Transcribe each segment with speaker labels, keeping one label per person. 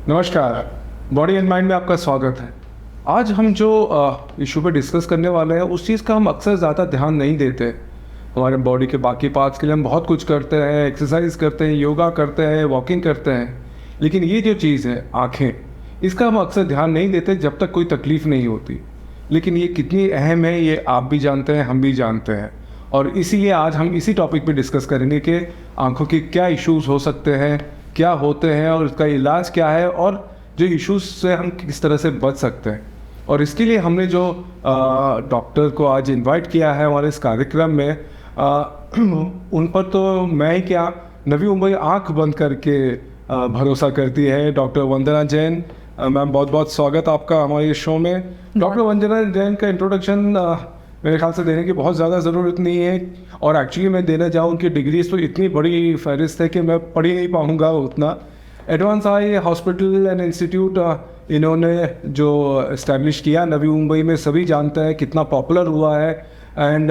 Speaker 1: नमस्कार, body and mind में आपका स्वागत है। आज हम जो इशू पे डिस्कस करने वाले हैं उस चीज़ का हम अक्सर ज़्यादा ध्यान नहीं देते। हमारे बॉडी के बाकी पार्ट्स के लिए हम बहुत कुछ करते हैं, एक्सरसाइज करते हैं, योगा करते हैं, वॉकिंग करते हैं, लेकिन ये जो चीज़ है आँखें, इसका हम अक्सर ध्यान नहीं देते जब तक कोई तकलीफ़ नहीं होती। लेकिन ये कितनी अहम है ये आप भी जानते हैं, हम भी जानते हैं, और इसीलिए आज हम इसी टॉपिक पे डिस्कस करेंगे कि आँखों के क्या इश्यूज़ हो सकते हैं, क्या होते हैं और इसका इलाज क्या है, और जो इश्यूज़ से हम किस तरह से बच सकते हैं। और इसके लिए हमने जो डॉक्टर को आज इनवाइट किया है हमारे इस कार्यक्रम में, उन पर तो मैं ही क्या, नवी मुंबई आँख बंद करके भरोसा करती है, डॉक्टर वंदना जैन। मैम बहुत बहुत स्वागत आपका हमारे शो में। डॉक्टर वंदना जैन का इंट्रोडक्शन मेरे ख्याल से देने की बहुत ज़्यादा ज़रूरत नहीं है, और एक्चुअली मैं देना चाहूँ उनकी डिग्रीज तो इतनी बड़ी फहरिस्त है कि मैं पढ़ ही नहीं पाऊँगा उतना। Advance eye hospital and institute इन्होंने जो इस्टेब्लिश किया नवी मुंबई में, सभी जानते हैं कितना पॉपुलर हुआ है, एंड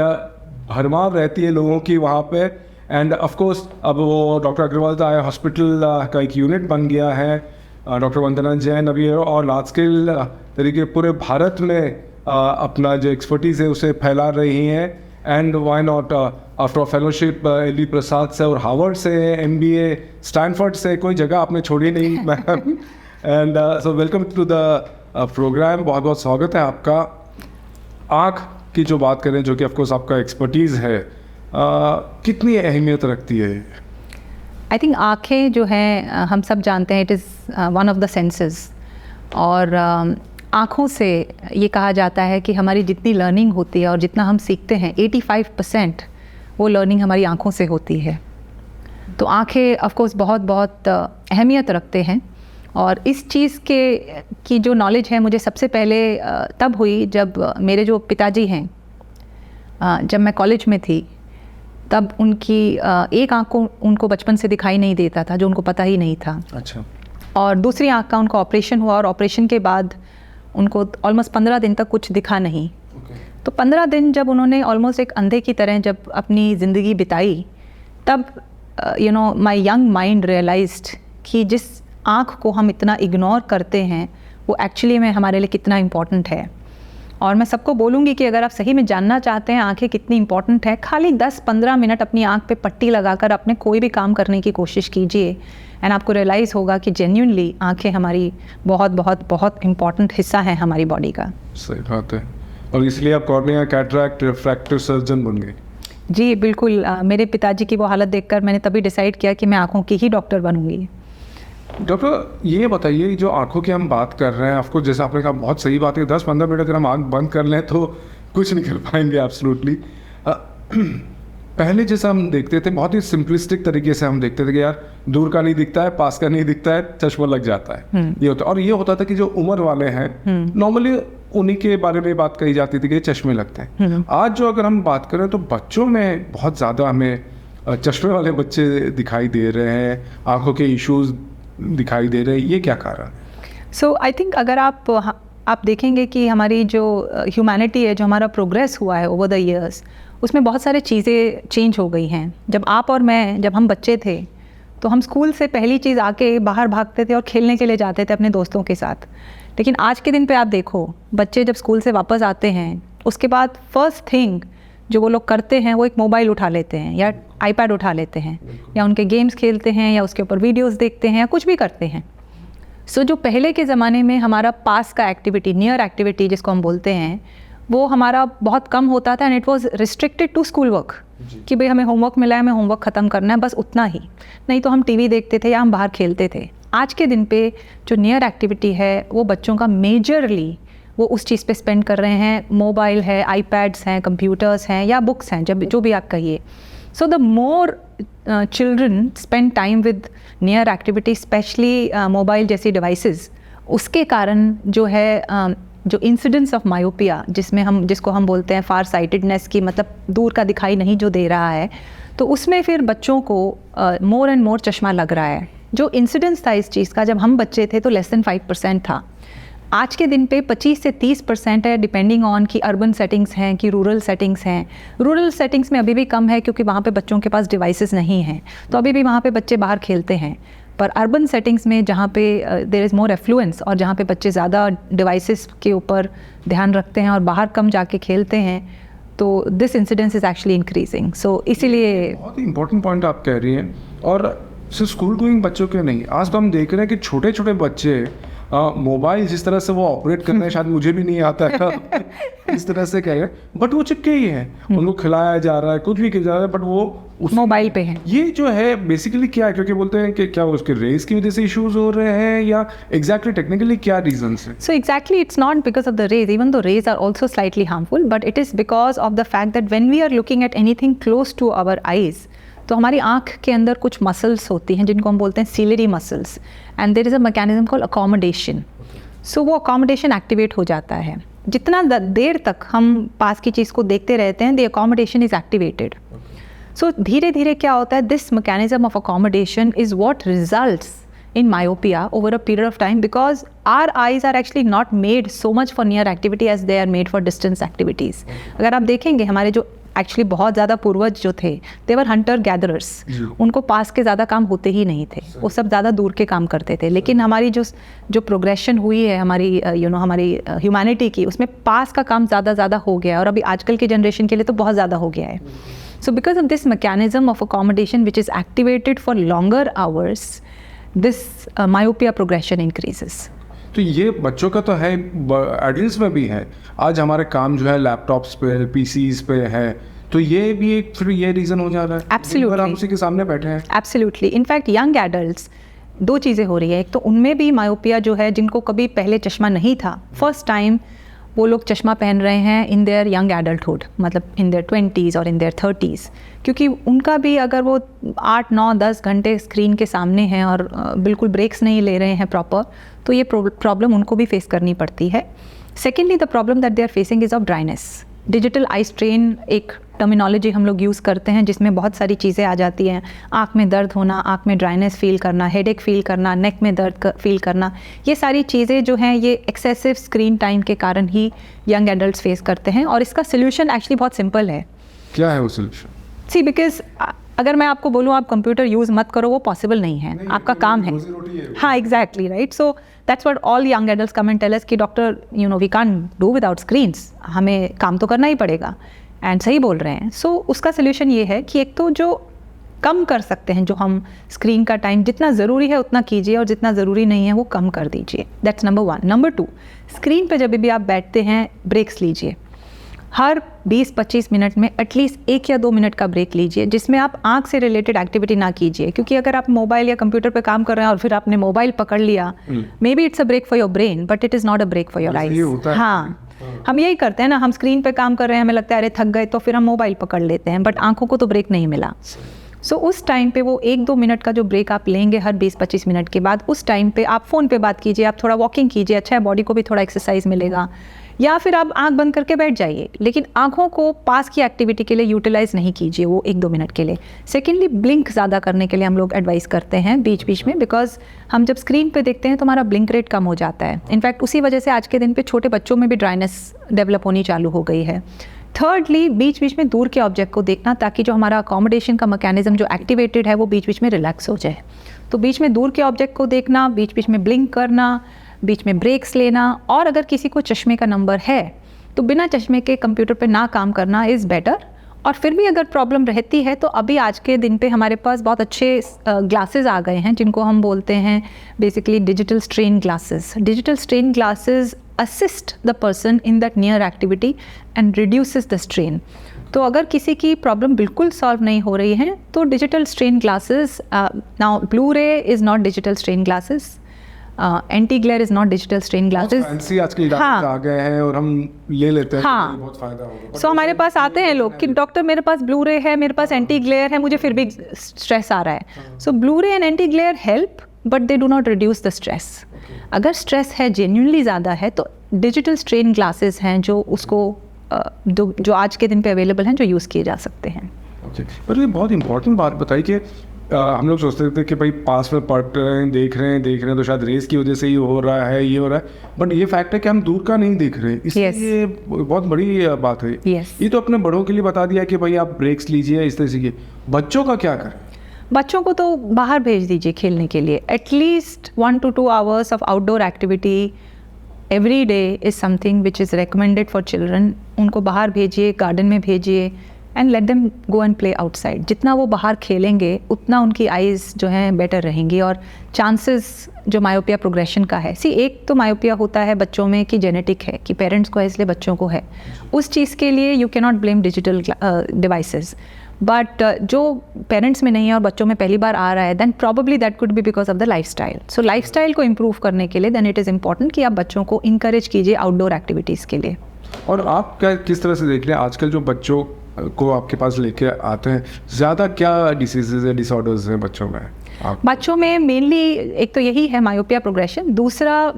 Speaker 1: भरमार रहती है लोगों की वहाँ पे। एंड ऑफ कोर्स अब वो डॉक्टर अग्रवाल आई हॉस्पिटल का एक यूनिट बन गया है। डॉक्टर वंदना जैन अभी और लार्ज स्केल तरीके पूरे भारत में अपना जो एक्सपर्टीज़ है उसे फैला रही हैं। And why not, after fellowship L Prasad से और हार्वर्ड से, MBA स्टैनफोर्ड से, कोई जगह आपने छोड़ी नहीं ma'am. And so welcome to the programme, बहुत बहुत स्वागत है आपका। आँख की जो बात करें, जो कि ऑफकोर्स आपका एक्सपर्टीज़ है, कितनी अहमियत रखती है?
Speaker 2: आई थिंक आँखें जो हैं, हम सब जानते हैं it is one of the senses, और आँखों से ये कहा जाता है कि हमारी जितनी लर्निंग होती है और जितना हम सीखते हैं 85% वो लर्निंग हमारी आँखों से होती है। तो आँखें ऑफ कोर्स बहुत बहुत अहमियत रखते हैं, और इस चीज़ की जो नॉलेज है मुझे सबसे पहले तब हुई जब मेरे जो पिताजी हैं, जब मैं कॉलेज में थी तब उनकी एक आँख को उनको बचपन से दिखाई नहीं देता था, जो उनको पता ही नहीं था।
Speaker 1: अच्छा।
Speaker 2: और दूसरी आँख का उनको ऑपरेशन हुआ, और ऑपरेशन के बाद उनको ऑलमोस्ट 15 दिन तक कुछ दिखा नहीं। तो 15 दिन जब उन्होंने ऑलमोस्ट एक अंधे की तरह जब अपनी ज़िंदगी बिताई, तब माई यंग माइंड रियलाइज्ड कि जिस आँख को हम इतना इग्नोर करते हैं वो एक्चुअली में हमारे लिए कितना इम्पॉर्टेंट है। और मैं सबको बोलूँगी कि अगर आप सही में जानना चाहते हैं आँखें कितनी इंपॉर्टेंट है, खाली 10-15 मिनट अपनी आँख पे पट्टी लगाकर अपने कोई भी काम करने की कोशिश कीजिए, एंड आपको रियलाइज़ होगा कि जेन्युइनली आँखें हमारी बहुत बहुत बहुत इम्पॉर्टेंट हिस्सा है हमारी बॉडी का।
Speaker 1: सही बात है, और इसलिए आप कॉर्निया कैटरैक्ट रिफ्रैक्टिव सर्जन बन गए?
Speaker 2: जी बिल्कुल। मेरे पिताजी की वो हालत देखकर मैंने तभी डिसाइड किया कि मैं आँखों की ही डॉक्टर बनूँगी।
Speaker 1: डॉक्टर ये बताइए, जो आंखों की हम बात कर रहे हैं, आपको जैसे आपने कहा बहुत सही बात है, 10-15 मिनट अगर हम आंख बंद कर लें तो कुछ नहीं कर पाएंगे एब्सोल्युटली। पहले जैसा हम देखते थे, बहुत ही सिंपलिस्टिक तरीके से हम देखते थे कि यार दूर का नहीं दिखता है, पास का नहीं दिखता है, चश्मा लग जाता है, ये होता। और ये होता था कि जो उम्र वाले हैं नॉर्मली उन्हीं के बारे में बात कही जाती थी कि चश्मे लगते हैं। आज जो अगर हम बात करें तो बच्चों में बहुत ज़्यादा हमें चश्मे वाले बच्चे दिखाई दे रहे हैं, आँखों के इश्यूज़ दिखाई दे रहे हैं, ये क्या कारण?
Speaker 2: सो आई थिंक अगर आप देखेंगे कि हमारी जो ह्यूमैनिटी है, जो हमारा प्रोग्रेस हुआ है ओवर द ईयर्स, उसमें बहुत सारे चीज़ें चेंज हो गई हैं। जब आप और मैं, जब हम बच्चे थे तो हम स्कूल से पहली चीज़ आके बाहर भागते थे और खेलने के लिए जाते थे अपने दोस्तों के साथ। लेकिन आज के दिन पे आप देखो, बच्चे जब स्कूल से वापस आते हैं उसके बाद फर्स्ट थिंग जो वो लोग करते हैं वो एक मोबाइल उठा लेते हैं या आईपैड उठा लेते हैं, या उनके गेम्स खेलते हैं, या उसके ऊपर वीडियोस देखते हैं, या कुछ भी करते हैं। सो जो पहले के ज़माने में हमारा पास का एक्टिविटी, नियर एक्टिविटी जिसको हम बोलते हैं, वो हमारा बहुत कम होता था, and it was restricted to school work, कि भाई हमें होमवर्क मिला है, हमें होमवर्क ख़त्म करना है, बस उतना ही। नहीं तो हम टीवी देखते थे या हम बाहर खेलते थे। आज के दिन पे जो नियर एक्टिविटी है वो बच्चों का मेजरली वो उस चीज़ पे स्पेंड कर रहे हैं। मोबाइल है, आईपैड्स हैं, कंप्यूटर्स हैं, या बुक्स हैं, जब जो भी आप कहिए। So the more children spend time with near activity, specially mobile जैसी डिवाइसेस, उसके कारण जो है जो इंसिडेंस ऑफ मायोपिया, जिसको हम बोलते हैं फार साइटेडनेस की, मतलब दूर का दिखाई नहीं जो दे रहा है, तो उसमें फिर बच्चों को मोर एंड मोर चश्मा लग रहा है। जो इंसिडेंस था इस चीज़ का जब हम बच्चे थे तो लेस देन 5% था। आज के दिन पे 25 से 30% है, डिपेंडिंग ऑन कि अर्बन सेटिंग्स हैं कि रूरल सेटिंग्स हैं। रूरल सेटिंग्स में अभी भी कम है क्योंकि वहाँ पे बच्चों के पास डिवाइसेस नहीं हैं, तो अभी भी वहाँ पे बच्चे बाहर खेलते हैं। पर अर्बन सेटिंग्स में जहाँ पे देयर इज़ मोर एफ्लुएंस और जहाँ पे बच्चे ज़्यादा डिवाइसेस के ऊपर ध्यान रखते हैं और बाहर कम जाके खेलते हैं, तो this incidence is actually increasing. So इसीलिए
Speaker 1: बहुत ही इंपॉर्टेंट पॉइंट आप कह रही हैं. और सिर्फ स्कूल गोइंग बच्चों के नहीं, आज तो हम देख रहे हैं कि छोटे छोटे बच्चे मोबाइल जिस तरह से वो ऑपरेट करना है, शायद मुझे भी नहीं आता है इस तरह से कह रहे हैं, बट वो चिपके ही हैं. उनको खिलाया जा रहा है, कुछ भी किया जा रहा है, बट वो
Speaker 2: मोबाइल पे हैं.
Speaker 1: ये जो है बेसिकली क्या है, क्योंकि बोलते हैं कि क्या उसके रेस की वजह से इश्यूज हो रहे हैं या एग्जैक्टली टेक्निकली क्या रीजंस हैं?
Speaker 2: So exactly, it's not because of the rays, even though rays are also slightly harmful, but it is because of the fact that when we are looking at anything close to our eyes, तो हमारी आँख के अंदर कुछ muscles होती हैं जिनको हम बोलते हैं ciliary muscles, and there is a mechanism called accommodation. So वो अकोमोडेशन एक्टिवेट हो जाता है. जितना देर तक हम पास की चीज़ को देखते रहते हैं, द अकोमोडेशन इज़ एक्टिवेटेड. सो धीरे धीरे क्या होता है, this mechanism of accommodation is what results in myopia over a period of time, because our eyes are actually not made so much for near activity as they are made for distance activities. अगर आप देखेंगे हमारे जो actually बहुत ज़्यादा पूर्वज जो थे, दे वर हंटर गैदरर्स. उनको पास के ज़्यादा काम होते ही नहीं थे, वो सब ज़्यादा दूर के काम करते थे. लेकिन हमारी जो प्रोग्रेशन हुई है हमारी हमारी ह्यूमैनिटी की, उसमें पास का काम ज़्यादा हो गया है, और अभी आजकल की जनरेशन के लिए तो बहुत ज़्यादा हो गया है. So because of this mechanism of accommodation which is activated for longer hours, this myopia progression increases.
Speaker 1: तो ये बच्चों का तो है, एडल्ट्स में भी है. आज हमारे काम जो है लैपटॉप्स पे, पीसीज पे है, तो ये भी एक फिर ये रीज़न हो जा रहा है.
Speaker 2: Absolutely.
Speaker 1: हम उसी के सामने बैठे हैं.
Speaker 2: Absolutely. In fact, young adults, दो चीज़ें हो रही है. एक तो उनमें भी मायोपिया जो है, जिनको कभी पहले चश्मा नहीं था, फर्स्ट टाइम वो लोग चश्मा पहन रहे हैं इन देयर यंग एडल्टहुड, मतलब इन देयर 20s और इन देयर 30s, क्योंकि उनका भी अगर वो 8, 9, 10 घंटे स्क्रीन के सामने हैं और बिल्कुल ब्रेक्स नहीं ले रहे हैं प्रॉपर, तो ये प्रॉब्लम उनको भी फेस करनी पड़ती है. Secondly, the problem that they are facing is of dryness. Digital eye strain एक टर्मिनोलॉजी हम लोग यूज़ करते हैं जिसमें बहुत सारी चीज़ें आ जाती हैं. आँख में दर्द होना, आँख में ड्राइनेस फील करना, हेडेक फील करना, नेक में दर्द फील करना, ये सारी चीज़ें जो हैं ये एक्सेसिव स्क्रीन टाइम के कारण ही यंग एडल्ट्स फेस करते हैं. और इसका सोल्यूशन एक्चुअली बहुत सिंपल है.
Speaker 1: क्या है वो सोल्यूशन?
Speaker 2: सी, बिकॉज अगर मैं आपको बोलूँ आप कंप्यूटर यूज़ मत करो, वो पॉसिबल नहीं है. आपका काम है. हाँ, exactly right. So that's what all young adults come and tell us कि doctor we can't do without screens, हमें काम तो करना ही पड़ेगा. एंड सही बोल रहे हैं. सो उसका सोल्यूशन ये है कि एक तो जो कम कर सकते हैं, जो हम स्क्रीन का टाइम जितना ज़रूरी है उतना कीजिए और जितना ज़रूरी नहीं है वो कम कर दीजिए. That's number 1. नंबर 2, स्क्रीन पे जब भी आप बैठते हैं ब्रेक्स लीजिए. हर 20-25 मिनट में एटलीस्ट 1 या 2 मिनट का ब्रेक लीजिए, जिसमें आप आँख से रिलेटेड एक्टिविटी ना कीजिए. क्योंकि अगर आप मोबाइल या कंप्यूटर पे काम कर रहे हैं और फिर आपने मोबाइल पकड़ लिया, maybe it's a break for your brain but it is not a break for your eyes. हाँ, हम यही करते हैं ना, हम स्क्रीन पे काम कर रहे हैं, हमें लगता है अरे थक गए, तो फिर हम मोबाइल पकड़ लेते हैं, बट आँखों को तो ब्रेक नहीं मिला. सो उस टाइम पे वो 1-2 मिनट का जो ब्रेक आप लेंगे हर 20-25 मिनट के बाद, उस टाइम पे आप फ़ोन पे बात कीजिए, आप थोड़ा वॉकिंग कीजिए, अच्छा है, बॉडी को भी थोड़ा एक्सरसाइज मिलेगा. या फिर आप आंख बंद करके बैठ जाइए, लेकिन आंखों को पास की एक्टिविटी के लिए यूटिलाइज नहीं कीजिए वो 1-2 मिनट के लिए. सेकेंडली, ब्लिंक ज़्यादा करने के लिए हम लोग एडवाइस करते हैं बीच बीच में, बिकॉज हम जब स्क्रीन पे देखते हैं तो हमारा ब्लिंक रेट कम हो जाता है. इनफैक्ट उसी वजह से आज के दिन पे छोटे बच्चों में भी ड्राइनेस डेवलप होनी चालू हो गई है. थर्डली, बीच बीच में दूर के ऑब्जेक्ट को देखना, ताकि जो हमारा अकोमोडेशन का मैकेनिज्म जो एक्टिवेटेड है वो बीच बीच में रिलैक्स हो जाए. तो बीच में दूर के ऑब्जेक्ट को देखना, बीच बीच में ब्लिंक करना, बीच में ब्रेक्स लेना. और अगर किसी को चश्मे का नंबर है तो बिना चश्मे के कंप्यूटर पे ना काम करना इज़ बेटर. और फिर भी अगर प्रॉब्लम रहती है तो अभी आज के दिन पे हमारे पास बहुत अच्छे ग्लासेस आ गए हैं जिनको हम बोलते हैं basically digital strain glasses. Digital strain glasses assist the person in that near activity and reduces the strain. तो अगर किसी की प्रॉब्लम बिल्कुल सॉल्व नहीं हो रही है तो digital strain glasses, now blue रे is not digital strain glasses, anti glare is not digital strain glasses.
Speaker 1: Fancy आजकल आ गए हैं और हम ले लेते हैं.
Speaker 2: हाँ,
Speaker 1: तो बहुत फायदा होगा.
Speaker 2: सो हमारे पास आते हैं लोग कि डॉक्टर मेरे पास ब्लू रे है, मेरे पास एंटी ग्लेयर है, मुझे फिर भी स्ट्रेस आ रहा है. सो ब्लू रे and anti glare help but they do not reduce the stress. अगर स्ट्रेस है जेन्युइनली ज़्यादा है तो डिजिटल स्ट्रेन ग्लासेस हैं जो उसको जो आज के दिन पे अवेलेबल हैं, जो यूज़ किए जा सकते हैं.
Speaker 1: पर ये बहुत इंपॉर्टेंट बात बताई कि हम लोग सोचते थे कि भाई पास में पढ़ रहे हैं, देख रहे हैं तो शायद रेस की वजह से ही हो रहा है, ये हो रहा है. बट ये फैक्ट है कि हम दूर का नहीं देख रहे, इसलिए ये बहुत बड़ी बात है. ये तो अपने बड़ों के लिए बता दिया कि भाई आप ब्रेक्स लीजिए, इस तरह से. बच्चों का क्या करें?
Speaker 2: बच्चों को तो बाहर भेज दीजिए खेलने के लिए. At least 1 to 2 hours of outdoor activity every day is something which is recommended for children. उनको बाहर भेजिए, गार्डन में भेजिए and let them go and play outside. जितना वो बाहर खेलेंगे उतना उनकी आइज़ जो हैं बेटर रहेंगी और चांसेस जो मायोपिया प्रोग्रेशन का है. एक तो मायोपिया होता है बच्चों में कि जेनेटिक है, कि पेरेंट्स को है इसलिए बच्चों को है. उस चीज़ के लिए you can not blame digital devices. But जो पेरेंट्स में नहीं है और बच्चों में पहली बार आ रहा है, then probably that could be because of the lifestyle. So lifestyle को इम्प्रूव करने के लिए देन इट इज़ इम्पॉर्टेंट कि आप बच्चों को इंकरेज कीजिए आउटडोर एक्टिविटीज़ के लिए.
Speaker 1: और आप क्या किस तरह से देख रहे हैं आजकल जो बच्चों को आपके पास लेके आते हैं, ज़्यादा क्या डिसीजेज है, डिसऑर्डर्स हैं बच्चों में?
Speaker 2: बच्चों में मेनली एक तो यही है मायोपिया प्रोग्रेशन. दूसरा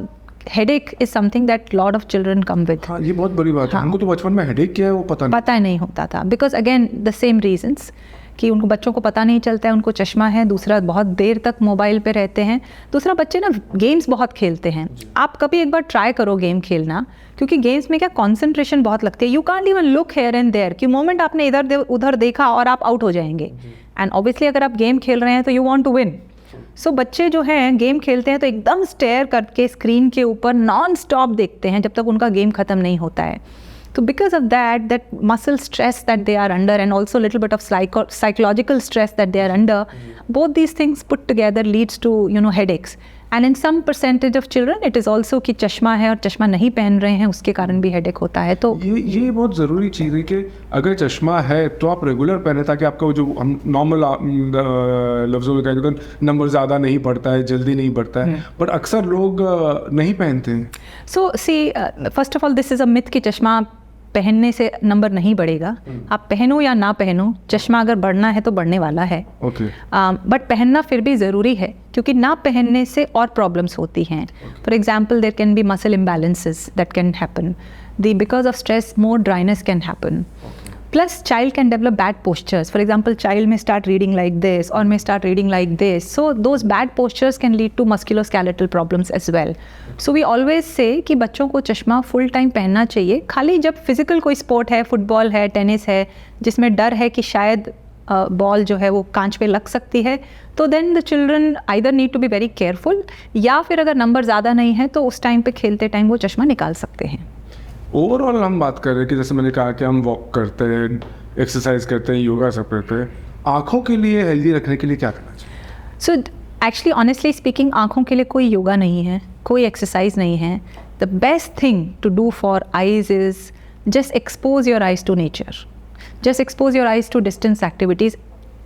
Speaker 2: headache is something that lot of children come with.
Speaker 1: हाँ, ये बहुत बड़ी बात है. हमको तो बचपन में हेडेक क्या है वो पता
Speaker 2: नहीं होता था. Because again the same reasons कि उनको बच्चों को पता नहीं चलता है, उनको चश्मा है. दूसरा बहुत देर तक मोबाइल पे रहते हैं. दूसरा बच्चे ना गेम्स बहुत खेलते हैं. आप कभी एक बार ट्राई करो गेम खेलना, क्योंकि गेम्स में क्या कंसंट्रेशन बहुत लगती है. You can't even look here and there कि मोमेंट आपने इधर उधर देखा और आप आउट हो जाएंगे. एंड ऑब्वियसली अगर आप गेम खेल रहे हैं तो यू वांट टू विन. सो बच्चे जो हैं गेम खेलते हैं तो एकदम स्टेयर करके स्क्रीन के ऊपर नॉन स्टॉप देखते हैं जब तक उनका गेम ख़त्म नहीं होता है. So because of that muscle stress that they are under and also a little bit of psychological stress that they are under, both these things put together leads to headaches. And in some percentage of children it is also कि चश्मा है और चश्मा नहीं पहन रहे हैं उसके कारण भी हेडेक होता है. तो
Speaker 1: ये बहुत ज़रूरी चीज़ है कि अगर चश्मा है तो आप रेगुलर पहने ताकि आपका जो हम नॉर्मल लफ्ज़ों में कहते हैं नंबर ज़्यादा नहीं पड़ता है, जल्दी नहीं पड़ता है. बट अक्सर लोग नहीं पहनते हैं.
Speaker 2: सो first of all this is a myth कि चश्मा पहनने से नंबर नहीं बढ़ेगा. आप पहनो या ना पहनो, चश्मा अगर बढ़ना है तो बढ़ने वाला है. बट पहनना फिर भी ज़रूरी है क्योंकि ना पहनने से और प्रॉब्लम्स होती हैं. For example there can be muscle imbalances that can happen. Because of stress more dryness can happen. Plus child can develop bad postures. For example, child may start reading like this or may start reading like this. So those bad postures can lead to musculoskeletal problems as well. So we always say कि बच्चों को चश्मा full time पहनना चाहिए. खाली जब physical कोई sport है, फुटबॉल है, टेनिस है, जिसमें डर है कि शायद बॉल जो है वो कांच पे लग सकती है, तो then the children either need to be very careful, या फिर अगर नंबर ज़्यादा नहीं है तो उस टाइम पे खेलते टाइम वो चश्मा निकाल सकते हैं.
Speaker 1: ओवरऑल हम बात कर रहे हैं कि जैसे मैंने कहा कि हम वॉक करते हैं, एक्सरसाइज करते हैं, योगा सब करते हैं. आँखों के लिए हेल्दी रखने के लिए क्या करना चाहिए?
Speaker 2: सो एक्चुअली ऑनेस्टली स्पीकिंग आँखों के लिए कोई योगा नहीं है, कोई एक्सरसाइज नहीं है. The best thing to do for eyes is just expose your eyes to nature. Just expose your eyes to distance activities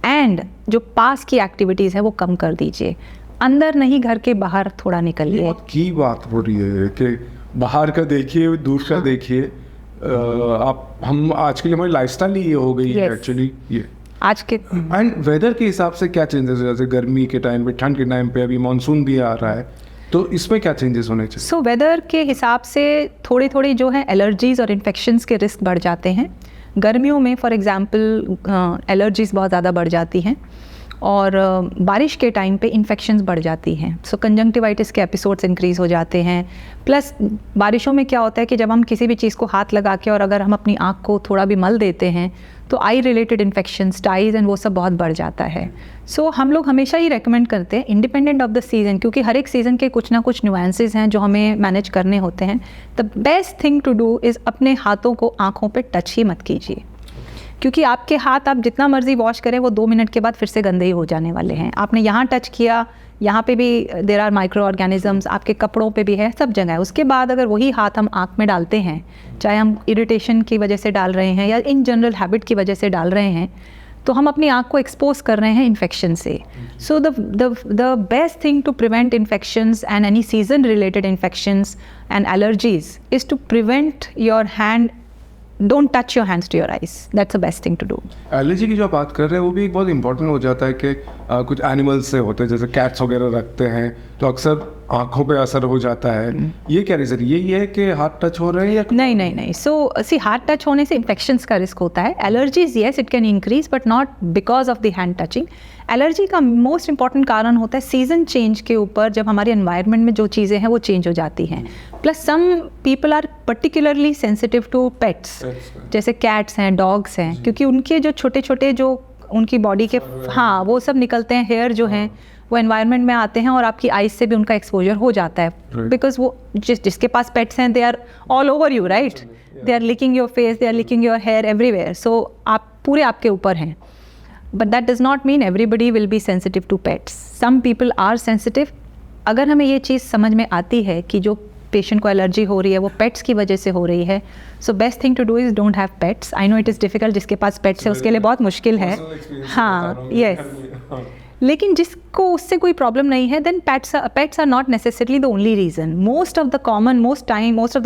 Speaker 2: and जो पास की एक्टिविटीज़ है वो कम कर दीजिए. अंदर नहीं, घर के बाहर थोड़ा निकलिए.
Speaker 1: बहुत की बात हो रही है कि बाहर का देखिए, दूर का देखिए. आप हम आज के लिए हमारी लाइफस्टाइल ही ये हो गई है एक्चुअली. ये
Speaker 2: आज के
Speaker 1: एंड वेदर के हिसाब से क्या चेंजेस है? जैसे गर्मी के टाइम पे, ठंड के टाइम पे, अभी मानसून भी आ रहा है, तो इसमें क्या चेंजेस होने चाहिए?
Speaker 2: सो वेदर के हिसाब से थोड़ी थोड़ी जो है एलर्जीज़ और इन्फेक्शंस के रिस्क बढ़ जाते हैं. गर्मियों में फॉर एग्जांपल एलर्जीज़ बहुत ज़्यादा बढ़ जाती हैं और बारिश के टाइम पे इन्फेक्शंस बढ़ जाती हैं. सो कंजंक्टिवाइटिस के एपिसोड्स इंक्रीज़ हो जाते हैं. प्लस बारिशों में क्या होता है कि जब हम किसी भी चीज़ को हाथ लगा के और अगर हम अपनी आँख को थोड़ा भी मल देते हैं तो I related infections, ties and वो सब बहुत बढ़ जाता है. सो हम लोग हमेशा ही रेकमेंड करते हैं इंडिपेंडेंट ऑफ द सीज़न, क्योंकि हर एक सीज़न के कुछ ना कुछ न्यूएंसेस हैं जो हमें मैनेज करने होते हैं. The best thing to do is अपने हाथों को आँखों पर टच ही मत कीजिए, क्योंकि आपके हाथ आप जितना मर्जी वॉश करें वो 2 मिनट के बाद फिर से गंदे ही हो जाने वाले हैं. आपने यहाँ टच किया, यहाँ पे भी देयर आर माइक्रो ऑर्गेनिजम्स, आपके कपड़ों पे भी है, सब जगह है. उसके बाद अगर वही हाथ हम आँख में डालते हैं, चाहे हम इरिटेशन की वजह से डाल रहे हैं या इन जनरल हैबिट की वजह से डाल रहे हैं, तो हम अपनी आँख को एक्सपोज कर रहे हैं इन्फेक्शन से. So the best thing to prevent infections and any season related infections and allergies is to prevent your hand. Don't touch your hands to your eyes. That's the best thing to do.
Speaker 1: Allergy की जो आप बात कर रहे हैं वो भी एक बहुत इंपॉर्टेंट हो जाता है कि कुछ एनिमल्स से होते हैं, जैसे कैट्स वगैरह रखते हैं तो अक्सर आँखों पे असर हो जाता है. ये क्या रीज़न? यही है कि हाथ टच हो रहे हैं या
Speaker 2: नहीं. सो सी हाथ टच होने से इन्फेक्शंस का रिस्क होता है. Allergies yes it can increase but not because of the hand touching. Allergy का मोस्ट इंपॉर्टेंट कारण होता है सीजन चेंज के ऊपर, जब हमारे एनवायरनमेंट में जो चीज़ें हैं वो चेंज हो जाती हैं. Plus some people are particularly sensitive to pets, जैसे कैट्स हैं, डॉग्स हैं, क्योंकि उनके जो छोटे छोटे जो उनकी बॉडी के हाँ वो सब निकलते हैं, हेयर जो हैं वो एनवायरनमेंट में आते हैं और आपकी आइज से भी उनका एक्सपोजर हो जाता है, बिकॉज वो जिसके पास पेट्स हैं they are all over you, right, they are licking your face, they are licking your hair everywhere, so आप पूरे आपके ऊपर हैं. But that does not mean everybody will be sensitive to pets. Some people are sensitive. अगर हमें ये चीज़ समझ में आती है कि जो पेशेंट को एलर्जी हो रही है वो पेट्स की वजह से हो रही है, so best thing to do is don't have pets. I know it is difficult, जिसके पास पेट्स है उसके लिए बहुत मुश्किल है. हाँ, यस. लेकिन जिसको उससे कोई प्रॉब्लम नहीं है, then pets are not necessarily the only reason. Most of the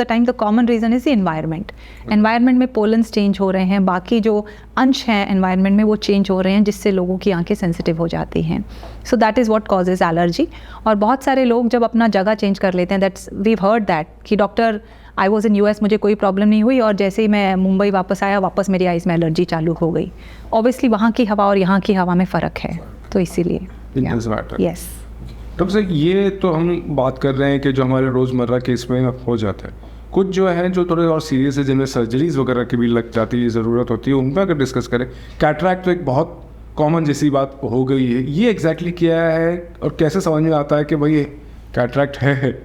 Speaker 2: time the common reason is the environment. Environment में पोलन्स चेंज हो रहे हैं, बाकी जो अंश हैं एनवायरनमेंट में वो चेंज हो रहे हैं, जिससे लोगों की आंखें सेंसिटिव हो जाती हैं. So that is what causes allergy. और बहुत सारे लोग जब अपना जगह चेंज कर लेते हैं, दैट्स वीव हर्ड दैट कि doctor I was in US, मुझे कोई प्रॉब्लम नहीं हुई और जैसे ही मैं मुंबई वापस आया वापस मेरी आइज़ में एलर्जी चालू हो गई. ऑब्वियसली वहाँ की हवा और यहाँ की हवा में फ़र्क है, तो इसीलिए यस.
Speaker 1: डॉक्टर साहब, ये तो हम बात कर रहे हैं कि जो हमारे रोज़मर्रा के इसमें हो जाता है. कुछ जो है जो थोड़े और सीरियस है, जिनमें सर्जरीज वगैरह की भी लग जाती है, ज़रूरत होती है, उन पर अगर डिस्कस करें. कैटरैक्ट तो एक बहुत कॉमन जैसी बात हो गई है. ये एग्जैक्टली क्या है और कैसे समझ में आता है कि भाई ये कैटरैक्ट है?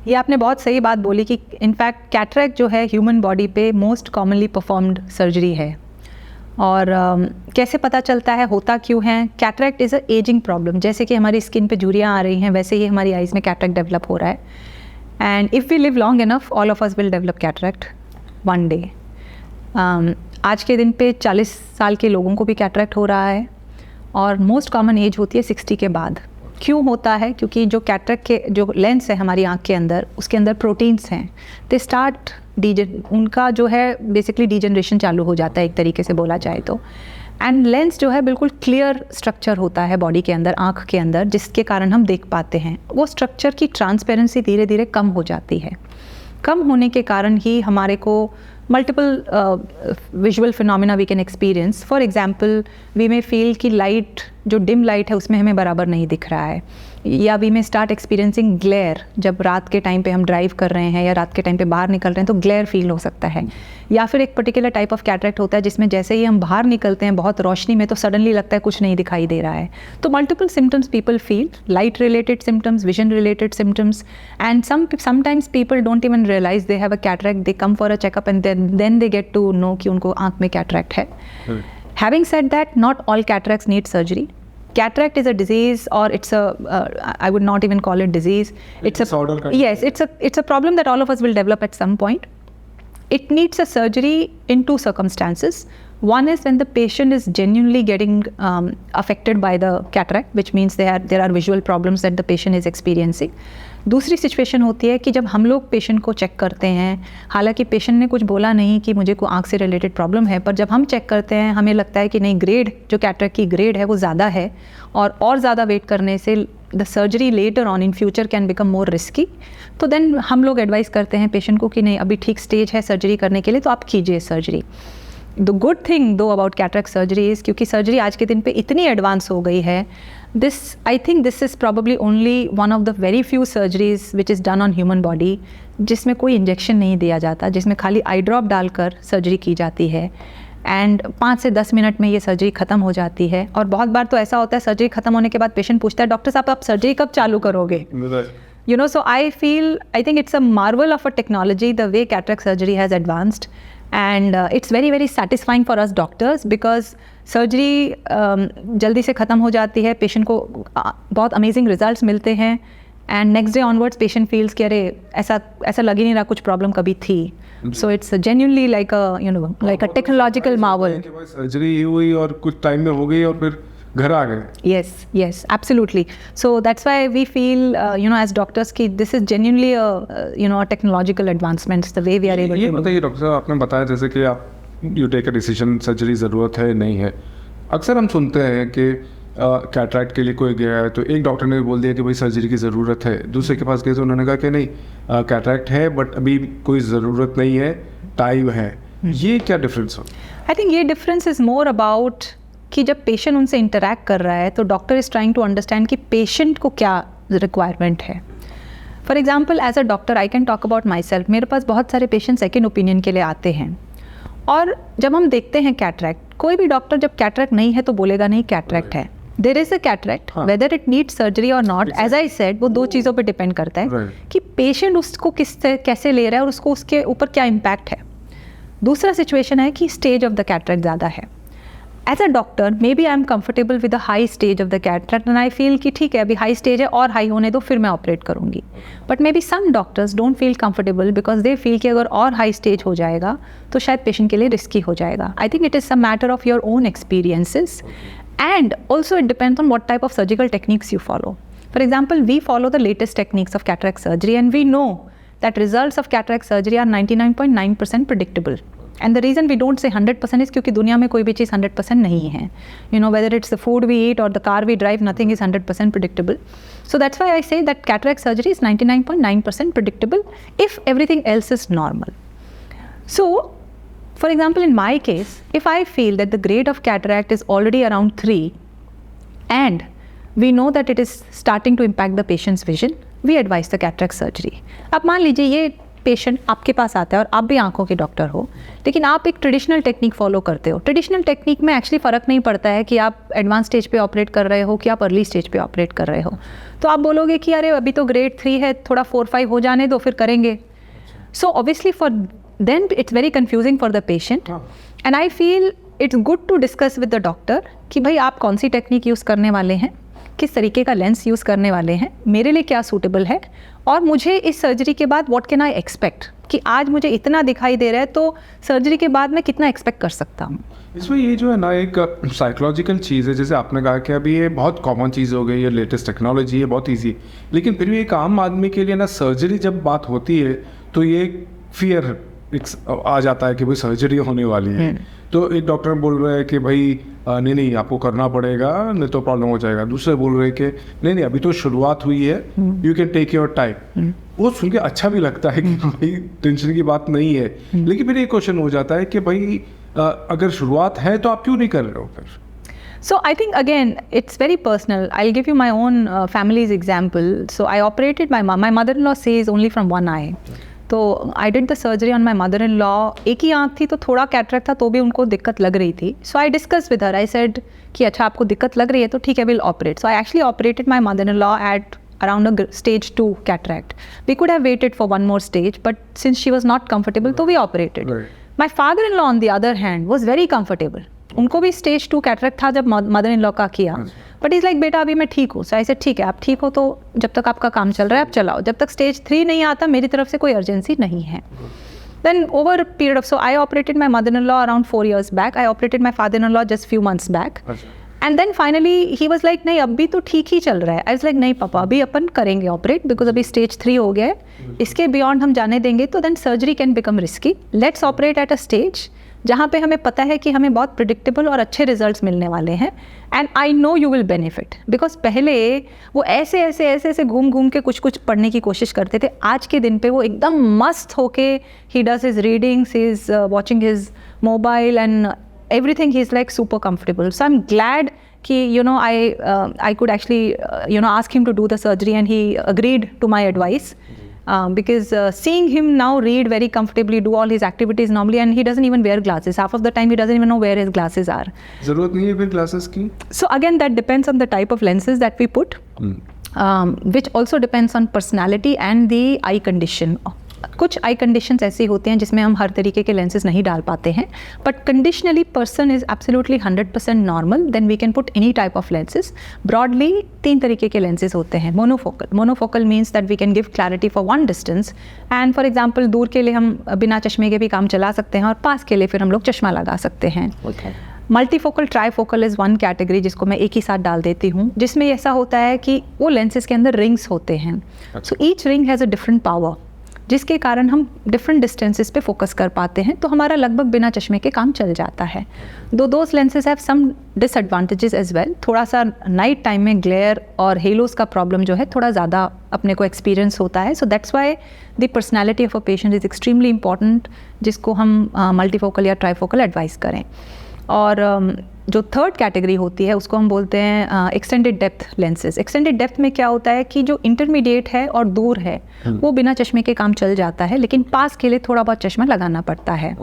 Speaker 2: ये आपने बहुत सही बात बोली कि इनफैक्ट कैटरैक्ट जो है ह्यूमन बॉडी पे मोस्ट कॉमनली परफॉर्म्ड सर्जरी है. और कैसे पता चलता है, होता क्यों है? Cataract is a ageing problem. जैसे कि हमारी स्किन पे झुर्रियाँ आ रही हैं, वैसे ही हमारी आइज़ में कैटरैक्ट डेवलप हो रहा है. And if we live long enough, all of us will develop cataract one day. आज के दिन पे 40 साल के लोगों को भी कैटरैक्ट हो रहा है और मोस्ट कॉमन एज होती है 60 के बाद. क्यों होता है? क्योंकि जो कैटरैक्ट के जो लेंस है हमारी आँख के अंदर, उसके अंदर प्रोटीन्स हैं, दे स्टार्ट उनका जो है बेसिकली डीजनरेशन चालू हो जाता है, एक तरीके से बोला जाए तो. एंड लेंस जो है बिल्कुल क्लियर स्ट्रक्चर होता है बॉडी के अंदर, आँख के अंदर, जिसके कारण हम देख पाते हैं. वो स्ट्रक्चर की ट्रांसपेरेंसी धीरे धीरे कम हो जाती है. कम होने के कारण ही हमारे को multiple visual phenomena we can experience. For example, we may feel कि लाइट, जो डिम लाइट है उसमें हमें बराबर नहीं दिख रहा है, या वी में स्टार्ट एक्सपीरियंसिंग ग्लेयर. जब रात के टाइम पे हम ड्राइव कर रहे हैं या रात के टाइम पे बाहर निकल रहे हैं तो ग्लेयर फील हो सकता है. या फिर एक पर्टिकुलर टाइप ऑफ कैटरैक्ट होता है जिसमें जैसे ही हम बाहर निकलते हैं बहुत रोशनी में तो सडनली लगता है कुछ नहीं दिखाई दे रहा है. तो multiple symptoms people feel, light related symptoms, vision related symptoms, and sometimes people don't even realise they have a cataract. They come for a checkup and then they get to know कि उनको आँख में cataract है. Having said that, not all cataracts need surgery. Cataract is a disease, or it's I would not even call it disease. It's a problem that all of us will develop at some point. It needs a surgery in two circumstances. One is when the patient is genuinely getting affected by the cataract, which means there are visual problems that the patient is experiencing. दूसरी situation होती है कि जब हम लोग patient को check करते हैं, हालांकि पेशेंट ने कुछ बोला नहीं कि मुझे को आँख से रिलेटेड प्रॉब्लम है, पर जब हम चेक करते हैं हमें लगता है कि नहीं, ग्रेड जो कैटरैक्ट की ग्रेड है वो ज़्यादा है और ज़्यादा वेट करने से the surgery later on in future can become more risky. तो देन हम लोग एडवाइस करते हैं पेशेंट को कि नहीं, अभी ठीक स्टेज है सर्जरी करने के लिए, तो आप कीजिए सर्जरी. द गुड थिंग दो अबाउट कैटरैक्ट सर्जरी इज़, क्योंकि सर्जरी आज के दिन पे इतनी एडवांस हो गई है, I think this is probably only one of the very few surgeries which is done on human body जिसमें कोई इंजेक्शन नहीं दिया जाता, जिसमें खाली आई ड्रॉप डालकर सर्जरी की जाती है. एंड 5 से 10 मिनट में ये सर्जरी ख़त्म हो जाती है. और बहुत बार तो ऐसा होता है सर्जरी ख़त्म होने के बाद पेशेंट पूछता है, डॉक्टर साहब आप सर्जरी कब चालू करोगे? You know, so I think it's a marvel of a technology the way cataract surgery has advanced. And it's very very satisfying for us doctors because surgery जल्दी से ख़त्म हो जाती है, पेशेंट को बहुत अमेजिंग रिजल्ट्स मिलते हैं. And next day onwards patient feels कि अरे ऐसा लग ही नहीं रहा कुछ प्रॉब्लम कभी थी. So it's genuinely like a technological Marvel.
Speaker 1: Surgery हुई और कुछ टाइम में हो गई और फिर घर आ गए.
Speaker 2: yes absolutely. So that's why we feel as doctors कि this is genuinely a technological advancements the way we are able to.
Speaker 1: ये बताइए डॉक्टर साहब, आपने बताया जैसे कि आप you take a decision, surgery ज़रूरत है नहीं है. अक्सर हम सुनते हैं कि कैटरैक्ट के लिए कोई गया है तो एक डॉक्टर ने बोल दिया कि भाई सर्जरी की ज़रूरत है, दूसरे के पास गए तो उन्होंने कहा कि नहीं कैटरैक्ट है बट अभी कोई ज़रूरत नहीं है, टाइम है. ये क्या डिफरेंस हो?
Speaker 2: आई थिंक ये डिफरेंस इज़ मोर अबाउट कि जब पेशेंट उनसे इंटरैक्ट कर रहा है तो doctor is trying to understand कि पेशेंट को क्या रिक्वायरमेंट है. For example as a doctor I can talk about myself. मेरे पास बहुत सारे पेशेंट सेकेंड ओपिनियन के लिए आते हैं और जब हम देखते हैं कैटरैक्ट, कोई भी डॉक्टर जब कैटरेक्ट नहीं है तो बोलेगा नहीं कैटरेक्ट है. There is a cataract, whether it need surgery और नॉट, एज आई सेड वो दो चीज़ों पे डिपेंड करता है कि पेशेंट उसको कैसे ले रहा है और उसको उसके ऊपर क्या इम्पैक्ट है. दूसरा सिचुएशन है कि स्टेज ऑफ द कैटरेक्ट ज़्यादा है. As a doctor maybe I am comfortable with the high stage of the cataract and I feel कि ठीक है अभी हाई स्टेज है और हाई होने दो फिर मैं ऑपरेट करूँगी. But maybe some doctors don't feel comfortable because they feel कि अगर और हाई स्टेज हो जाएगा तो शायद पेशेंट के लिए रिस्की हो जाएगा. I think it is a matter of your own experiences. And also it depends on what type of surgical techniques you follow. For example, we follow the latest techniques of cataract surgery and we know that results of cataract surgery are 99.9% predictable. And the reason we don't say 100% is क्योंकि दुनिया में कोई भी चीज़ 100% नहीं है. You know, whether it's the food we eat or the car we drive, nothing is 100% predictable. So that's why I say that cataract surgery is 99.9% predictable if everything else is normal. So for example, in my case, if I feel that the grade of cataract is already around 3 and we know that it is starting to impact the patient's vision, we advise the cataract surgery. अब मान लीजिए ये patient आपके पास आता है और आप भी आंखों के डॉक्टर हो, लेकिन आप एक ट्रेडिशनल टेक्निक फॉलो करते हो. ट्रेडिशनल टेक्निक में एक्चुअली फ़र्क नहीं पड़ता है कि आप एडवांस स्टेज पे ऑपरेट कर रहे हो कि आप अर्ली स्टेज पे ऑपरेट कर रहे हो. तो आप बोलोगे कि अरे अभी तो ग्रेड 3 है, थोड़ा 4-5 हो जाने दो फिर करेंगे. So obviously for then it's very confusing for the patient. And I feel it's good to discuss with the doctor कि भाई आप कौन सी टेक्निक यूज़ करने वाले हैं, किस तरीके का लेंस यूज़ करने वाले हैं, मेरे लिए क्या सूटेबल है और मुझे इस सर्जरी के बाद व्हाट कैन आई एक्सपेक्ट कि आज मुझे इतना दिखाई दे रहा है तो सर्जरी के बाद मैं कितना एक्सपेक्ट कर सकता हूँ.
Speaker 1: इसमें ये जो है ना एक साइकोलॉजिकल चीज़ है, जैसे आपने कहा कि अभी ये बहुत कॉमन चीज़ हो गई है, लेटेस्ट टेक्नोलॉजी है, बहुत ईजी, लेकिन फिर भी एक आम आदमी के लिए ना सर्जरी जब बात होती है तो ये फियर आ जाता है कि भाई सर्जरी होने वाली है. तो एक डॉक्टर बोल रहे हैं कि भाई नहीं आपको करना पड़ेगा नहीं तो प्रॉब्लम हो जाएगा. दूसरे बोल रहे हैं कि नहीं अभी तो शुरुआत हुई है, you can take your time. वो सुन के अच्छा भी लगता है कि भाई टेंशन की बात नहीं है. लेकिन फिर एक क्वेश्चन हो जाता है कि भाई अगर शुरुआत है तो आप क्यों नहीं कर रहे हो फिर?
Speaker 2: So I think again it's very personal. I'll give you my own family's example. So I operated my mom. My mother-in-law sees only from one eye. तो I did the surgery on my mother in law. एक ही आँख थी तो थोड़ा cataract था तो भी उनको दिक्कत लग रही थी. So I discuss with her. I said कि अच्छा आपको दिक्कत लग रही है तो ठीक है will operate. So I actually operated my mother in law at around a stage 2 cataract. We could have waited for one more stage, but since she was not comfortable, so we operated. My father-in-law, on the other hand, was very comfortable. उनको भी stage 2 cataract था जब mother in law का किया. But is like बेटा अभी मैं ठीक हूँ. सो ऐसे ठीक है आप ठीक हो तो जब तक आपका काम चल रहा है आप चलाओ, जब तक स्टेज 3 नहीं आता मेरी तरफ से कोई अर्जेंसी नहीं है. Then over a period of, so I operated my mother in law around 4 years back. I operated my father in law just few months back. And then finally he was like नहीं अभी तो ठीक ही चल रहा है. I was like नहीं पापा अभी अपन करेंगे ऑपरेट बिकॉज अभी स्टेज 3 हो गया है, इसके बियॉन्ड हम जाने देंगे तो then surgery can become risky. Let's operate at a stage जहाँ पे हमें पता है कि हमें बहुत प्रिडिक्टेबल और अच्छे रिजल्ट्स मिलने वाले हैं. And I know you will benefit because पहले वो ऐसे घूम के कुछ पढ़ने की कोशिश करते थे. आज के दिन पे वो एकदम मस्त होके he does his readings, he is watching his mobile and everything. He's like super comfortable. So I'm glad कि I could actually ask him to do the surgery and he agreed to my advice. Because seeing him now read very comfortably, do all his activities normally, and he doesn't even wear glasses. Half of the time he doesn't even know where his glasses are.
Speaker 1: ज़रूरत नहीं है फिर glasses की?
Speaker 2: So again that depends on the type of lenses that we put, which also depends on personality and the eye condition. कुछ आई conditions ऐसी होती हैं जिसमें हम हर तरीके के लेंसेज नहीं डाल पाते हैं, but conditionally person is absolutely 100% normal, then we can put any type of lenses. Broadly 3 तरीके के लेंसेज होते हैं. Monofocal means that we can give clarity for one distance, and for example दूर के लिए हम बिना चश्मे के भी काम चला सकते हैं और पास के लिए फिर हम लोग चश्मा लगा सकते हैं. Multifocal trifocal is one category जिसको मैं एक ही साथ डाल देती हूँ, जिसमें ऐसा होता है कि वो लेंसेज के अंदर रिंग्स होते हैं. So each ring has a different power, जिसके कारण हम डिफरेंट डिस्टेंसेस पे फोकस कर पाते हैं, तो हमारा लगभग बिना चश्मे के काम चल जाता है. Those lenses have some disadvantages as well. थोड़ा सा नाइट टाइम में ग्लेयर और हेलोस का प्रॉब्लम जो है थोड़ा ज़्यादा अपने को एक्सपीरियंस होता है. So that's why the personality of a patient is extremely important, जिसको हम मल्टीफोकल या ट्राईफोकल एडवाइस करें. और जो थर्ड कैटेगरी होती है उसको हम बोलते हैं extended depth lenses. Extended depth में क्या होता है कि जो इंटरमीडिएट है और दूर है वो बिना चश्मे के काम चल जाता है, लेकिन पास के लिए थोड़ा बहुत चश्मा लगाना पड़ता है.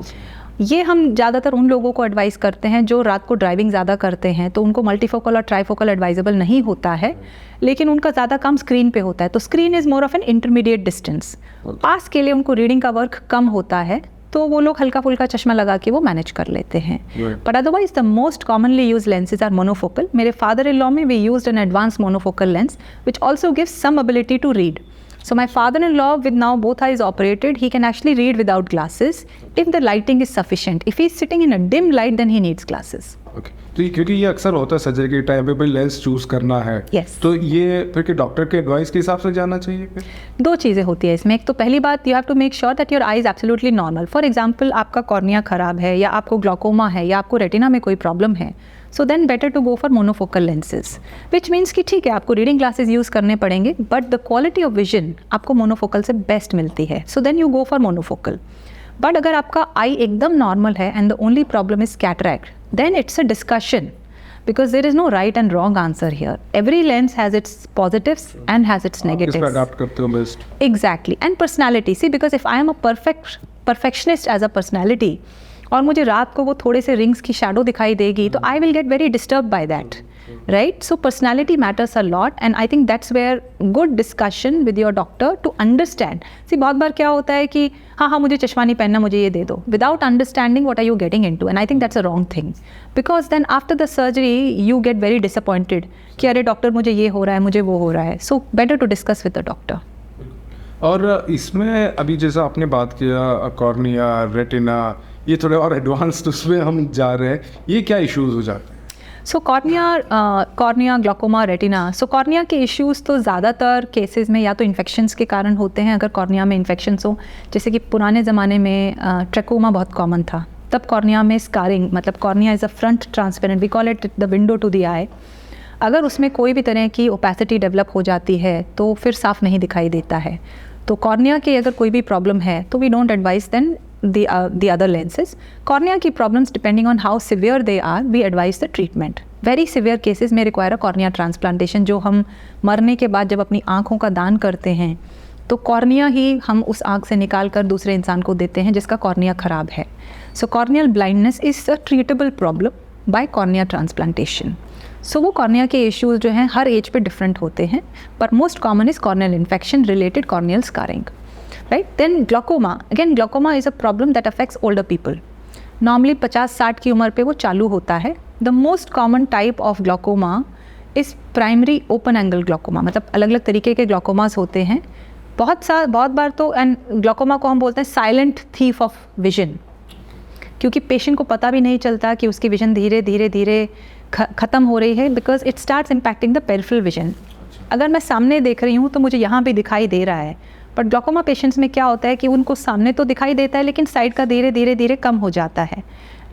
Speaker 2: ये हम ज़्यादातर उन लोगों को एडवाइस करते हैं जो रात को ड्राइविंग ज़्यादा करते हैं, तो उनको मल्टीफोकल और ट्राईफोकल एडवाइजेबल नहीं होता है, लेकिन उनका ज़्यादा काम स्क्रीन पे होता है। तो screen is more of an intermediate distance. पास के लिए उनको रीडिंग का वर्क कम होता है, तो वो लोग हल्का फुल्का चश्मा लगा के वो मैनेज कर लेते हैं। But otherwise the most commonly use lenses are monofocal. मेरे फादर इन लॉ में we used an advance monofocal lens which also gives some ability to read. So my father-in-law, with now both eyes operated, he can actually read without glasses if the lighting is sufficient. If he's sitting in a dim light, then he needs glasses.
Speaker 1: Okay. तो क्योंकि ये अक्सर होता है surgery के time पे भाई lens choose करना है,
Speaker 2: Yes.
Speaker 1: तो ये फिर कि डॉक्टर के एडवाइस के हिसाब से जाना चाहिए फिर?
Speaker 2: दो चीज़ें होती है इसमें। एक तो पहली बात, you have to make sure that your eye is absolutely normal. For example आपका कॉर्निया खराब है, या आपको ग्लॉकोमा है, या आपको रेटिना में कोई प्रॉब्लम है, so then better to go for monofocal lenses, which means कि ठीक है आपको रीडिंग ग्लासेज यूज़ करने पड़ेंगे, but the quality of vision आपको मोनोफोकल से बेस्ट मिलती है, so then you go for monofocal. But अगर आपका आई एकदम नॉर्मल है and the only problem is cataract, then it's a discussion, because there is no right and wrong answer here. Every lens has its positives and has its negatives.
Speaker 1: किसको adopt करते हो best?
Speaker 2: Exactly. And personality. See, because if I am a perfectionist as a personality, और मुझे रात को वो थोड़े से रिंग्स की शैडो दिखाई देगी, तो I will get very disturb by that, right? So personality matters a lot, and I think that's where good discussion with your doctor to understand. See बहुत बार क्या होता है कि हाँ मुझे चश्मा नहीं पहनना, मुझे ये दे दो, without understanding what are you getting into, and I think that's a wrong thing, because then after the surgery you get very disappointed कि अरे डॉक्टर मुझे ये हो रहा है, मुझे वो हो रहा है. So better to discuss with the doctor.
Speaker 1: और इसमें अभी जैसा आपने बात किया कॉर्निया, रेटिना, ये थोड़े और एडवांस्ड उसमें हम जा रहे हैं, ये क्या इश्यूज हो जाते हैं?
Speaker 2: सो कॉर्निया, ग्लॉकोमा, रेटिना. सो कॉर्निया के इश्यूज़ तो ज़्यादातर केसेस में या तो इन्फेक्शंस के कारण होते हैं. अगर कॉर्निया में इन्फेक्शंस हो, जैसे कि पुराने ज़माने में ट्रैकोमा बहुत कॉमन था, तब कॉर्निया में स्कारिंग, मतलब cornea is a front transparent, we call it the window to the eye. अगर उसमें कोई भी तरह की ओपेसिटी डेवलप हो जाती है तो फिर साफ नहीं दिखाई देता है. तो कॉर्निया के अगर कोई भी प्रॉब्लम है तो we don't advise then the other lenses. Cornea की problems depending on how severe they are, we advise the treatment. Very severe cases में require a cornea transplantation, जो हम मरने के बाद जब अपनी आँखों का दान करते हैं तो कॉर्निया ही हम उस आँख से निकाल कर दूसरे इंसान को देते हैं जिसका कॉर्निया ख़राब है. So corneal blindness is a treatable problem by cornea transplantation. So वो कॉर्निया के इश्यूज़ जो हैं हर एज पे डिफरेंट होते हैं, पर most common is corneal infection related corneal scarring. Right? Then glaucoma. Again, glaucoma is a problem that affects older people. Normally 50-60 की उम्र पे वो चालू होता है. The most common type of glaucoma is primary open angle glaucoma. मतलब अलग अलग तरीके के ग्लोकोमास होते हैं. बहुत बार तो एंड ग्लोकोमा को हम बोलते हैं साइलेंट थीफ ऑफ विजन, क्योंकि पेशेंट को पता भी नहीं चलता कि उसकी विजन धीरे धीरे ख़त्म हो रही है, because it starts impacting the peripheral vision. अगर मैं सामने देख रही हूँ तो मुझे यहाँ भी दिखाई दे रहा है, बट ग्लॉकोमा पेशेंट्स में क्या होता है कि उनको सामने तो दिखाई देता है लेकिन साइड का धीरे कम हो जाता है.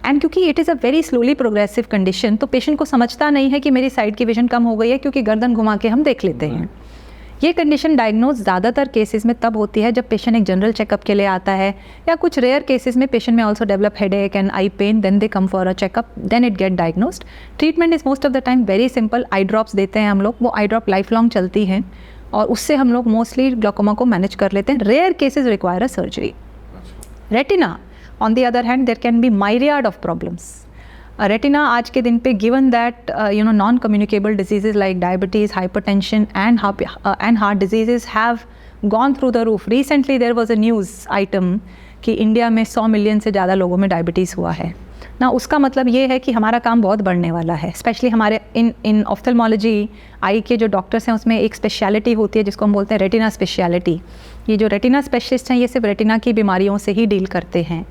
Speaker 2: एंड क्योंकि it is a very slowly progressive condition, तो पेशेंट को समझता नहीं है कि मेरी साइड की विजन कम हो गई है, क्योंकि गर्दन घुमा के हम देख लेते हैं. ये कंडीशन डायग्नोज ज़्यादातर केसेस में तब होती है जब पेशेंट एक जनरल चेकअप के लिए आता है, या कुछ रेयर केसेस में पेशेंट में also develop headache and eye pain, then they come for a checkup, then it get diagnosed. Treatment is most of the time very simple. Eye drops देते हैं हम लोग, वो आई ड्रॉप लाइफ लॉन्ग चलती हैं और उससे हम लोग मोस्टली ग्लॉकोमा को मैनेज कर लेते हैं. Rare cases require a surgery. Retina on the other hand there can be myriad of problems. Retina आज के दिन पे given that non communicable diseases like diabetes, hypertension and heart diseases have gone through the roof. Recently there was a news item कि India में 100 million से ज़्यादा लोगों में डायबिटीज़ हुआ है ना. उसका मतलब ये है कि हमारा काम बहुत बढ़ने वाला है. स्पेशली हमारे इन ऑफ्थल्मोलॉजी आई के जो डॉक्टर्स हैं उसमें एक स्पेशलिटी होती है जिसको हम बोलते हैं रेटिना स्पेशलिटी. ये जो रेटिना स्पेशलिस्ट हैं ये सिर्फ रेटिना की बीमारियों से ही डील करते हैं.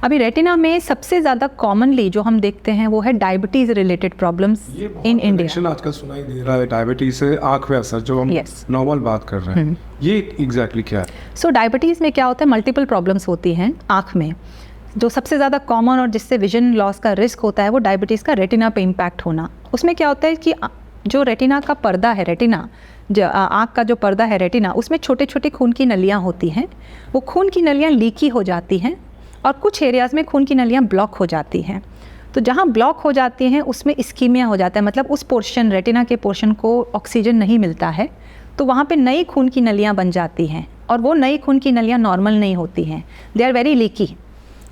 Speaker 2: अभी रेटिना में सबसे ज़्यादा कॉमनली जो हम देखते हैं वो है diabetes related problems in India.
Speaker 1: आजकल सुनाई दे रहा है डायबिटीज से आँख पे असर, जो हम नॉर्मल बात कर रहे हैं, ये एग्जैक्टली क्या है?
Speaker 2: सो डायबिटीज़ में क्या होता है, मल्टीपल प्रॉब्लम्स होती हैं आँख में. जो सबसे ज़्यादा कॉमन और जिससे विजन लॉस का रिस्क होता है वो डायबिटीज़ का रेटिना पे इम्पैक्ट होना. उसमें क्या होता है कि जो रेटिना का पर्दा है, रेटिना जो आँख का जो पर्दा है रेटिना, उसमें छोटे छोटे खून की नलियाँ होती हैं. वो खून की नलियाँ लीकी हो जाती हैं और कुछ एरियाज़ में खून की नलियाँ ब्लॉक हो जाती हैं. तो जहाँ ब्लॉक हो जाती हैं उसमें इस्कीमिया हो जाता है, मतलब उस पोर्शन रेटिना के पोर्शन को ऑक्सीजन नहीं मिलता है, तो वहाँ पे नई खून की नलियाँ बन जाती हैं और वो नई खून की नलियाँ नॉर्मल नहीं होती हैं, दे आर वेरी लीकी.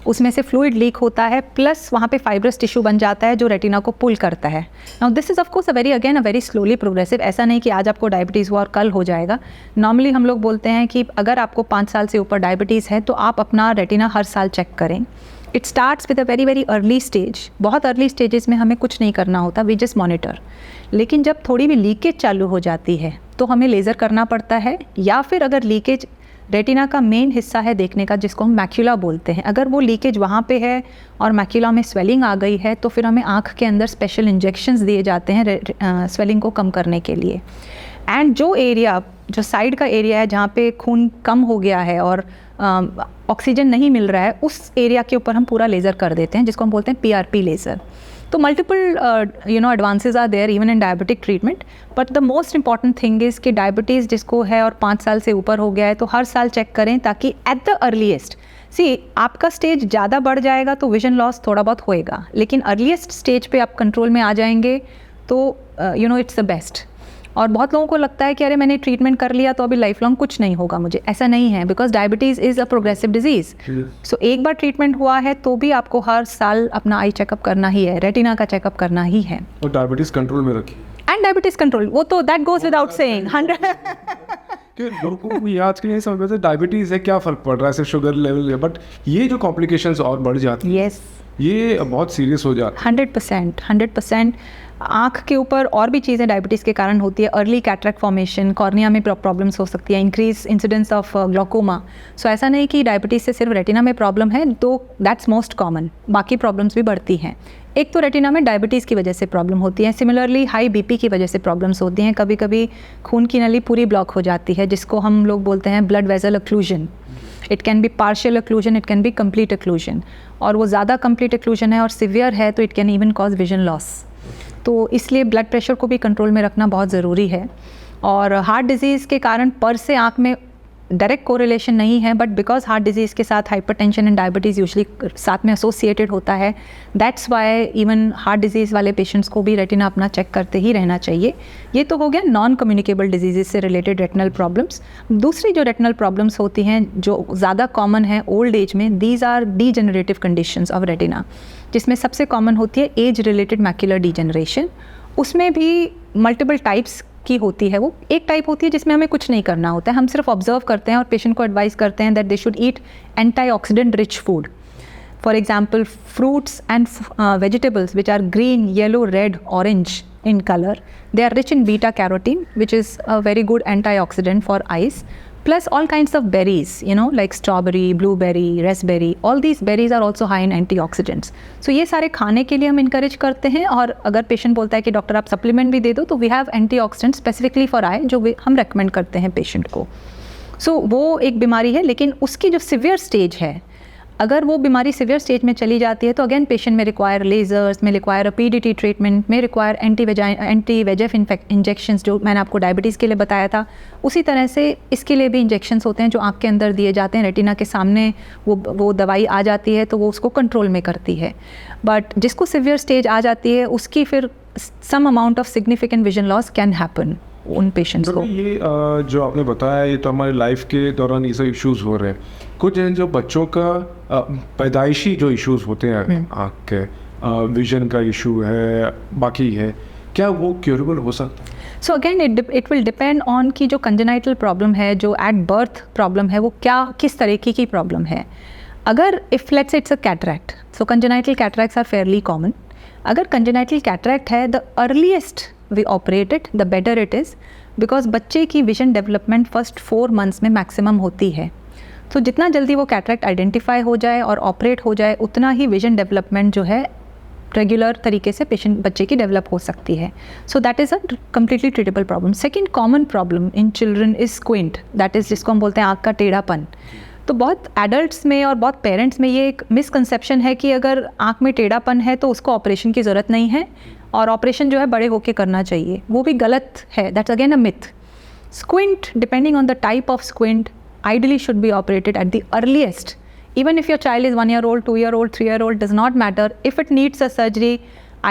Speaker 2: उसमें से फ्लूइड लीक होता है, प्लस वहाँ पे फाइब्रस टिश्यू बन जाता है जो रेटिना को पुल करता है. Now this is of course a very slowly progressive. ऐसा नहीं कि आज आपको डायबिटीज़ हुआ और कल हो जाएगा. नॉर्मली हम लोग बोलते हैं कि अगर आपको 5 साल से ऊपर डायबिटीज़ है तो आप अपना रेटिना हर साल चेक करें. It starts with a very early stage. बहुत अर्ली स्टेजेस में हमें कुछ नहीं करना होता, वी जस्ट मॉनिटर. लेकिन जब थोड़ी भी लीकेज चालू हो जाती है तो हमें लेज़र करना पड़ता है, या फिर अगर लीकेज रेटिना का मेन हिस्सा है देखने का, जिसको हम मैक्यूला बोलते हैं, अगर वो लीकेज वहाँ पे है और मैक्यूला में स्वेलिंग आ गई है तो फिर हमें आँख के अंदर स्पेशल इंजेक्शंस दिए जाते हैं स्वेलिंग को कम करने के लिए. एंड जो साइड का एरिया है जहाँ पे खून कम हो गया है और ऑक्सीजन नहीं मिल रहा है, उस एरिया के ऊपर हम पूरा लेज़र कर देते हैं, जिसको हम बोलते हैं PRP लेज़र. तो multiple advances are there even in diabetic treatment, but the most important thing is कि डायबिटीज़ जिसको है और 5 साल से ऊपर हो गया है तो हर साल चेक करें, ताकि एट द अर्लीस्ट आपका स्टेज ज़्यादा बढ़ जाएगा तो विजन लॉस थोड़ा बहुत होएगा, लेकिन अर्लीस्ट स्टेज पे आप कंट्रोल में आ जाएंगे तो इट्स द बेस्ट. और बहुत लोगों को लगता है कि अरे मैंने ट्रीटमेंट कर लिया तो अभी लाइफ लॉन्ग कुछ नहीं होगा मुझे. ऐसा नहीं है, because diabetes is a progressive disease. So एक बार ट्रीटमेंट हुआ है तो भी आपको हर साल अपना आई चेकअप करना ही है, रेटिना का चेकअप करना ही है.
Speaker 1: और डायबिटीज़ कंट्रोल में रखिए.
Speaker 2: एंड डायबिटीज़ कंट्रोल, वो तो दैट गोज विदाउट सेइंग 100.
Speaker 1: कि लोगों को ये आज के नहीं समझ में आता डायबिटीज़ है, क्या फ़र्क पड़ रहा है, सिर्फ शुगर लेवल है, बट ये जो कॉम्प्लिकेशंस और बढ़ जाती है, ये बहुत सीरियस हो जाता है.
Speaker 2: 100%. आँख के ऊपर और भी चीज़ें डायबिटीज़ के कारण होती है. अर्ली कैटरेक्ट फॉर्मेशन, कॉर्निया में प्रॉब्लम्स हो सकती है, इंक्रीज इंसिडेंस ऑफ ग्लोकोमा. सो ऐसा नहीं कि डायबिटीज़ से सिर्फ रेटिना में प्रॉब्लम है, तो दैट्स मोस्ट कॉमन. बाकी प्रॉब्लम्स भी बढ़ती हैं. एक तो रेटिना में डायबिटीज़ की वजह से प्रॉब्लम होती है, सिमिलरली हाई BP की वजह से प्रॉब्लम्स होती हैं. कभी कभी खून की नली पूरी ब्लॉक हो जाती है, जिसको हम लोग बोलते हैं blood vessel occlusion. It can B partial occlusion, it can B complete occlusion, और वो ज़्यादा कंप्लीट ओक्लूजन है और सिवियर है तो it can even cause vision loss. तो इसलिए ब्लड प्रेशर को भी कंट्रोल में रखना बहुत ज़रूरी है. और हार्ट डिजीज़ के कारण पर से आँख में डायरेक्ट कोरिलेशन नहीं है, बट बिकॉज हार्ट डिजीज़ के साथ हाइपरटेंशन एंड डायबिटीज़ यूजली साथ में एसोसिएटेड होता है, that's why even heart disease वाले पेशेंट्स को भी रेटिना अपना चेक करते ही रहना चाहिए. ये तो हो गया नॉन कम्युनिकेबल डिजीज़ से रिलेटेड रेटिनल प्रॉब्लम्स. दूसरी जो रेटिनल प्रॉब्लम्स होती हैं जो ज़्यादा कॉमन है ओल्ड एज में, these are degenerative conditions of retina, जिसमें सबसे कॉमन होती है एज रिलेटेड मैक्यूलर डीजेनरेशन. उसमें भी मल्टीपल टाइप्स की होती है. वो एक टाइप होती है जिसमें हमें कुछ नहीं करना होता है, हम सिर्फ ऑब्जर्व करते हैं और पेशेंट को एडवाइस करते हैं that they should eat antioxidant rich food. For example fruits and vegetables which are green, yellow, red, orange in color. They are rich in beta carotene, which is a very good antioxidant for eyes. Plus all kinds of berries, like strawberry, blueberry, raspberry. All these berries are also high in antioxidants. So ये सारे खाने के लिए हम encourage करते हैं. और अगर पेशेंट बोलता है कि डॉक्टर आप सप्लीमेंट भी दे दो, तो we have antioxidants specifically for eye जो हम recommend करते हैं पेशेंट को. So वो एक बीमारी है, लेकिन उसकी जो सिवियर स्टेज है, अगर वो बीमारी सिवियर स्टेज में चली जाती है तो अगेन पेशेंट में रिक्वायर लेजर्स, में रिक्वायर PDT ट्रीटमेंट, में रिक्वायर एंटी VEGF इंजेक्शंस जो मैंने आपको डायबिटीज़ के लिए बताया था. उसी तरह से इसके लिए भी इंजेक्शंस होते हैं जो आँख के अंदर दिए जाते हैं. रेटिना के सामने वो दवाई आ जाती है तो वो उसको कंट्रोल में करती है. बट जिसको सिवियर स्टेज आ जाती है उसकी फिर some amount of significant vision loss can happen उन पेशेंट्स को.
Speaker 1: ये जो आपने बताया, ये तो हमारे लाइफ के दौरान ये सब इश्यूज़ हो रहे हैं. कुछ हैं जो बच्चों का पैदाइशी जो इश्यूज़ होते हैं आँख के, विजन का इशू है, बाकी है, क्या वो क्योरेबल हो सकता है?
Speaker 2: So again it will depend on कि जो कंजेनाइटल प्रॉब्लम है, जो एट बर्थ प्रॉब्लम है, वो किस तरीके की प्रॉब्लम है. अगर if let's it's a cataract, so congenital cataracts are fairly common. अगर कंजेनाइटल कैटरैक्ट है, the earliest we operate it the better it is, because बच्चे की विजन डेवलपमेंट फर्स्ट 4 months में मैक्सिमम होती है. तो जितना जल्दी वो कैटरैक्ट आइडेंटिफाई हो जाए और ऑपरेट हो जाए, उतना ही विजन डेवलपमेंट जो है रेगुलर तरीके से बच्चे की डेवलप हो सकती है. So that is a completely treatable problem. Second common problem in children is squint, that is जिसको हम बोलते हैं आँख का टेढ़ापन. तो बहुत एडल्ट्स में और बहुत पेरेंट्स में ये एक मिसकंसेप्शन है कि अगर आँख में टेढ़ापन है तो उसको ऑपरेशन की ज़रूरत नहीं है और ऑपरेशन जो है बड़े होके करना चाहिए. वो भी गलत है. That's again a myth. Squint, depending on the type of squint, ideally should be operated at the earliest. Even if your child is 1 year old, 2 year old, 3 year old, does not matter. If it needs a surgery,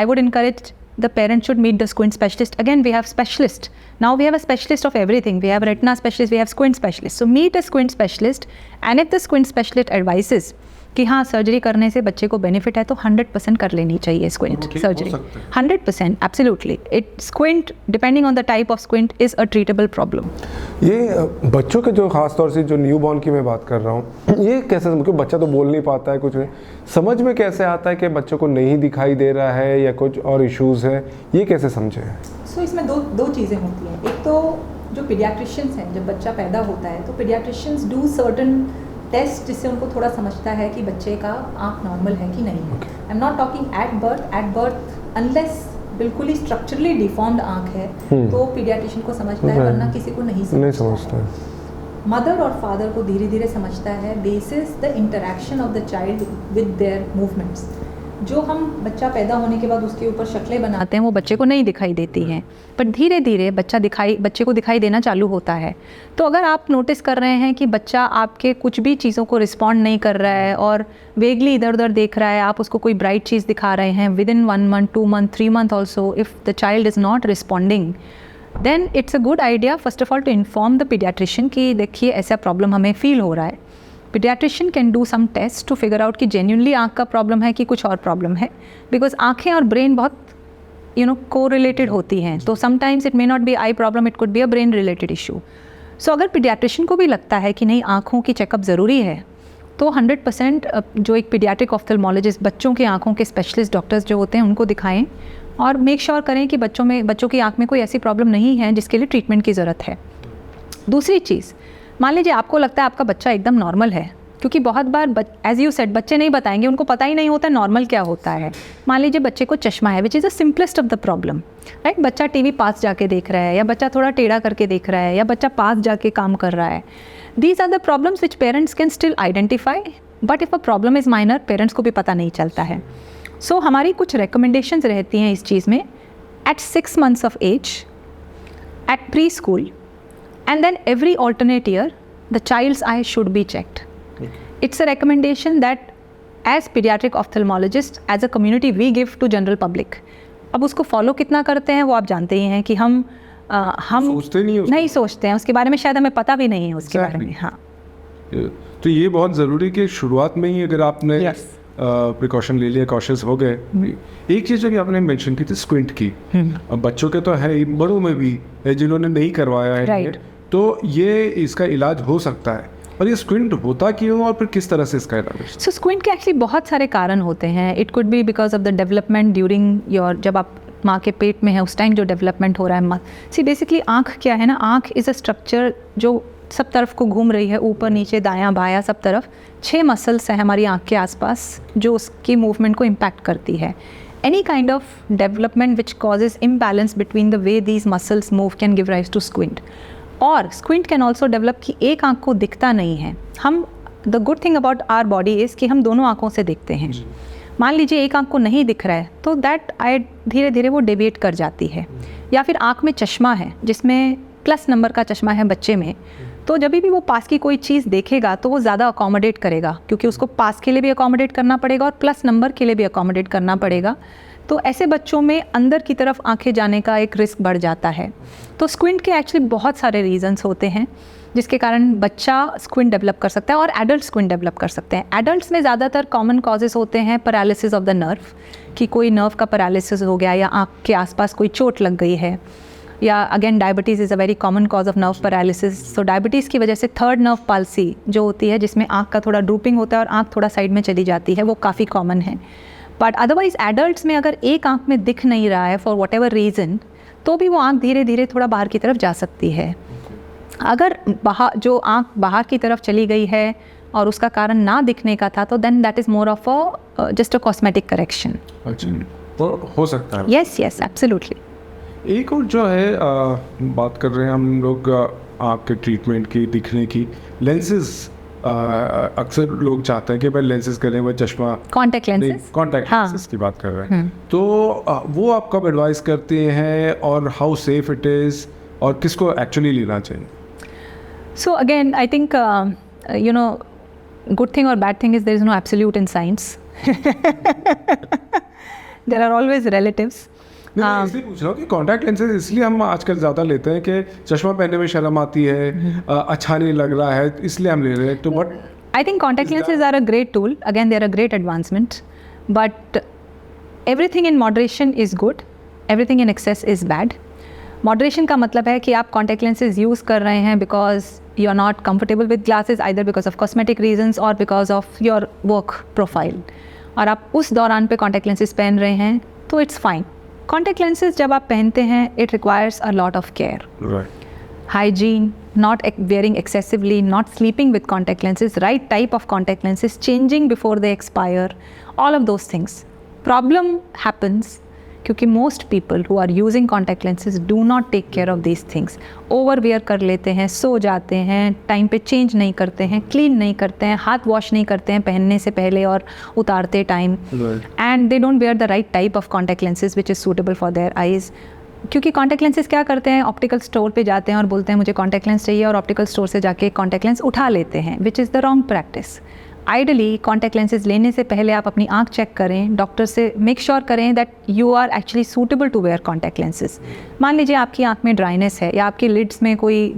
Speaker 2: I would encourage the parent should meet the squint specialist. Again, we have specialists. Now we have a specialist of everything. We have retina specialist, we have squint specialist. So meet a squint specialist, and if the squint specialist advises कि हाँ surgery करने से बच्चे को benefit है तो 100% कर लेनी चाहिए स्क्विंट
Speaker 1: Okay,
Speaker 2: सर्जरी।
Speaker 1: हो सकता है।
Speaker 2: 100% absolutely. It squint depending on the type of squint is a treatable problem.
Speaker 3: ये बच्चों के जो खास तौर से जो न्यूबॉर्न की मैं बात कर रहा हूँ, ये कैसे, क्योंकि बच्चा तो बोल नहीं पाता है कुछ नहीं, समझ में कैसे आता है कि बच्चों को नहीं दिखाई दे रहा है या कुछ और इश्यूज़ हैं, ये कैसे समझें?
Speaker 2: सो इसमें दो चीज़ें होती हैं। एक तो जो पीडियाट्रिशियंस हैं, जब बच्चा पैदा होता है तो पीडियाट्रिशियंस डू सर्टन टेस्ट जिससे उनको थोड़ा समझता है कि बच्चे का आँख नॉर्मल है कि नहीं है। I am not talking at birth unless बिल्कुल ही स्ट्रक्चरली डिफॉर्म्ड आँख है तो पीडियाट्रिशियन को समझता है, वरना किसी को नहीं समझता है। मदर और फादर को धीरे धीरे समझता है basis the interaction of the child with their movements. जो हम बच्चा पैदा होने के बाद उसके ऊपर शक्लें बनाते हैं वो बच्चे को नहीं दिखाई देती हैं, पर धीरे धीरे बच्चे को दिखाई देना चालू होता है। तो अगर आप नोटिस कर रहे हैं कि बच्चा आपके कुछ भी चीज़ों को रिस्पॉन्ड नहीं कर रहा है और वेगली इधर उधर देख रहा है, आप उसको कोई ब्राइट चीज़ दिखा रहे हैं, within 1 month 2 month 3 month also if the child is not responding, then it's a good idea first of all to inform the paediatrician कि देखिए ऐसा प्रॉब्लम हमें फील हो रहा है। Paediatrician can do some test to figure out कि genuinely आँख का प्रॉब्लम है कि कुछ और प्रॉब्लम है, बिकॉज आँखें और ब्रेन बहुत को रिलेटेड होती हैं। तो sometimes it may not be eye problem, it could be a brain related issue. So अगर पीडियाट्रिशियन को भी लगता है कि नहीं आँखों की चेकअप ज़रूरी है तो 100% जो एक पीडियाट्रिक ऑफ्थल्मोलॉजिस्ट, बच्चों के आँखों के स्पेशलिस्ट डॉक्टर्स जो होते हैं उनको दिखाएं और मेक श्योर करें कि बच्चों की आँख में कोई ऐसी प्रॉब्लम नहीं है जिसके लिए ट्रीटमेंट की ज़रूरत है। दूसरी चीज़, मान लीजिए आपको लगता है आपका बच्चा एकदम नॉर्मल है, क्योंकि बहुत बार एज यू सेड बच्चे नहीं बताएंगे, उनको पता ही नहीं होता नॉर्मल क्या होता है। मान लीजिए बच्चे को चश्मा है, which is the simplest of the problem, right. बच्चा टीवी पास जाके देख रहा है, या बच्चा थोड़ा टेढ़ा करके देख रहा है, या बच्चा पास जाके काम कर रहा है। These are the problems which parents can still identify, but if a problem is minor parents को भी पता नहीं चलता है। सो हमारी कुछ रिकमेंडेशंस रहती हैं इस चीज़ में, eight 6 months of age, at preschool, and then every alternate year the child's eye should be checked. It's a recommendation that as pediatric ophthalmologists as a community we give to general public. अब उसको follow कितना करते हैं वो आप जानते ही हैं कि हम
Speaker 1: सोचते
Speaker 2: नहीं सोचते हैं उसके बारे में, शायद हमें पता भी नहीं है उसके बारे में। हाँ,
Speaker 1: तो ये बहुत ज़रूरी कि शुरुआत में ही अगर आपने प्रिकॉशन ले लिया, कॉशियस हो गए। एक चीज़ जो कि आपने मेंशन की थी स्क्विंट की, अब बच्चों के तो है ही, बड़ों में भी है जिन्होंने नहीं करवाया है,
Speaker 2: Right.
Speaker 1: तो ये इसका इलाज हो सकता है। और ये स्क्विंट होता क्यों और फिर किस तरह से इसका इलाज?
Speaker 2: सो स्क्विंट के एक्चुअली बहुत सारे कारण होते हैं। It could be because of the development during your, जब आप माँ के पेट में है उस टाइम जो डेवलपमेंट हो रहा है। सी बेसिकली आँख क्या है ना, आँख इज़ अ स्ट्रक्चर जो सब तरफ को घूम रही है, ऊपर नीचे दायां बायां सब तरफ। 6 मसल्स हैं हमारी आँख के आसपास जो उसकी मूवमेंट को इम्पैक्ट करती है। Any kind of development which causes imbalance between the way these muscles move can give rise to squint. और स्क्विंट कैन ऑल्सो डेवलप कि एक आँख को दिखता नहीं है। हम the good thing about our body is कि हम दोनों आँखों से दिखते हैं। मान लीजिए एक आँख को नहीं दिख रहा है तो दैट आई धीरे धीरे वो डेविएट कर जाती है। या फिर आँख में चश्मा है जिसमें प्लस नंबर का चश्मा है बच्चे में, तो जब भी वो पास की कोई चीज़ देखेगा तो वो ज़्यादा अकोमोडेट करेगा, क्योंकि उसको पास के लिए भी अकोमोडेट करना पड़ेगा और प्लस नंबर के लिए भी अकोमोडेट करना पड़ेगा। तो ऐसे बच्चों में अंदर की तरफ आंखें जाने का एक रिस्क बढ़ जाता है। तो स्क्विंट के एक्चुअली बहुत सारे रीजंस होते हैं जिसके कारण बच्चा स्क्विंट डेवलप कर सकता है और एडल्ट स्क्विंट डेवलप कर सकते हैं। एडल्ट्स में ज़्यादातर कॉमन कॉजेज़ होते हैं पैरालिसिस ऑफ द नर्व, कि कोई नर्व का पैरालिसिस हो गया या आँख के आसपास कोई चोट लग गई है, या again diabetes is a very common cause of nerve paralysis. So diabetes की वजह से थर्ड नर्व पाल्सी जो होती है, जिसमें आँख का थोड़ा ड्रूपिंग होता है और आँख थोड़ा साइड में चली जाती है, वो काफ़ी कॉमन है। बट अदरवाइज एडल्ट्स में अगर एक आँख में दिख नहीं रहा है फॉर वट एवर रीज़न, तो भी वो आँख धीरे धीरे थोड़ा बाहर की तरफ जा सकती है। अगर जो आँख बाहर की तरफ चली गई है और उसका कारण ना दिखने का था, तो then that is more of a just a cosmetic correction.
Speaker 1: अच्छा, तो हो सकता है।
Speaker 2: Yes yes absolutely.
Speaker 1: एक और जो है बात कर रहे हैं हम लोग आँख के ट्रीटमेंट की, दिखने की, लेंसेज। अक्सर लोग चाहते हैं कि भाई लेंसेज करें, वो चश्मा,
Speaker 2: कॉन्टैक्ट लेंसेज,
Speaker 1: कॉन्टैक्ट लेंसेज की बात कर रहे हैं। तो वो आप कब एडवाइस करते हैं और हाउ सेफ इट इज़ और किसको एक्चुअली लेना चाहिए?
Speaker 2: So again, I think, good thing or bad thing is there is no absolute in science. There are always relatives.
Speaker 1: मैं इसलिए पूछ रहा हूँ कि कॉन्टैक्ट लेंसेज इसलिए हम आजकल ज़्यादा लेते हैं कि चश्मा पहनने में शर्म आती है, अच्छा नहीं लग रहा है, इसलिए हम ले रहे हैं। तो but
Speaker 2: I think contact lenses are a great tool. Again, they are a great advancement. But everything in moderation is good. Everything in excess is bad. Moderation का मतलब है कि आप contact lenses use कर रहे हैं because you are not comfortable with glasses, either because of cosmetic reasons or because of your work profile. और आप उस दौरान पे contact lenses पहन रहे हैं तो it's fine. Contact lenses जब आप पहनते हैं it requires a lot of care.
Speaker 1: Right.
Speaker 2: Hygiene, not wearing excessively, not sleeping with contact lenses, right type of contact lenses, changing before they expire, all of those things. Problem happens क्योंकि most people who are using contact lenses do not take care of these things. Overwear कर लेते हैं, सो जाते हैं, time पे change नहीं करते हैं, क्लीन नहीं करते हैं, हाथ वॉश नहीं करते हैं पहनने से पहले और उतारते time, and they don't wear the right type of contact lenses which is suitable for their eyes. क्योंकि कॉन्टैक्ट लेंसेज क्या करते हैं, ऑप्टिकल स्टोर पे जाते हैं और बोलते हैं मुझे कॉन्टैक्ट लेंस चाहिए, और ऑप्टिकल स्टोर से जाके कॉन्टैक्ट लेंस उठा लेते हैं, which is the wrong practice. Ideally contact lenses लेने से पहले आप अपनी आँख चेक करें, डॉक्टर से मेक श्योर करें that you are actually suitable to wear contact lenses. मान लीजिए आपकी आँख में ड्राइनेस है या आपकी लिड्स में कोई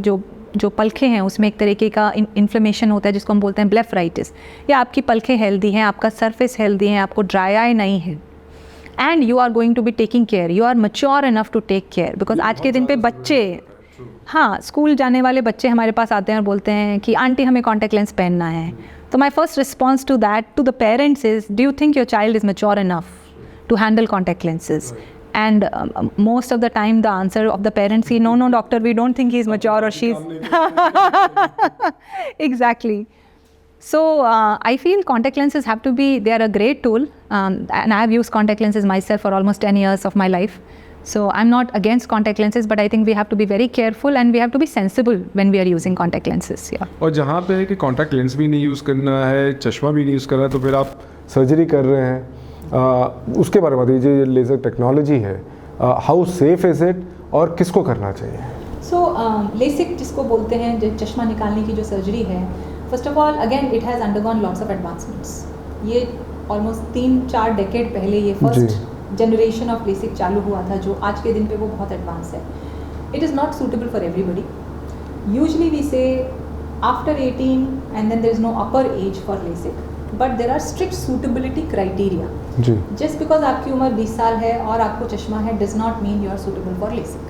Speaker 2: जो पलखें हैं उसमें एक तरीके का इन्फ्लेमेशन होता है जिसको हम बोलते हैं ब्लेफराइटिस, या आपकी पलखें हेल्दी हैं, आपका सरफेस हेल्दी है, आपको ड्राई आई नहीं है, and you are going to be taking care, you are mature enough to take care. Because आज के दिन पे बच्चे, हाँ, स्कूल जाने वाले बच्चे हमारे पास आते हैं और बोलते हैं कि आंटी हमें कॉन्टैक्ट लेंस पहनना है. तो my first response to that to the parents is, do you think your child is mature enough to handle contact lenses? And most of the time the answer of the parents is, no doctor, we don't think he's mature or she's exactly. So I feel contact lenses have to be, they are a great tool, and I have used contact lenses myself for almost 10 years of my life. So I'm not against contact lenses, but I think we have to be very careful and we have to be sensible when we are using contact lenses. Yeah.
Speaker 1: और जहाँ पे है कि contact lens भी नहीं use करना है, चश्मा भी नहीं यूज़ करना है, तो फिर आप
Speaker 3: सर्जरी कर रहे हैं, उसके बारे में बताइए. ये लेज़र टेक्नोलॉजी है, हाउ सेफ इज़ इट और किसको करना चाहिए?
Speaker 2: सो लेसिक जिसको बोलते हैं, जो चश्मा निकालने की जो सर्जरी है, first of all again it has undergone lots of advancements. ये ऑलमोस्ट 3-4 डेकेड पहले ये फर्स्ट जनरेशन ऑफ लेसिक चालू हुआ था, जो आज के दिन पे वो बहुत एडवांस है. It is not suitable for everybody. Usually we say after 18 and then there is no upper age for LASIK, but there are strict suitability criteria. Just because आपकी उम्र 20 साल है और आपको चश्मा है does not mean you are suitable for LASIK.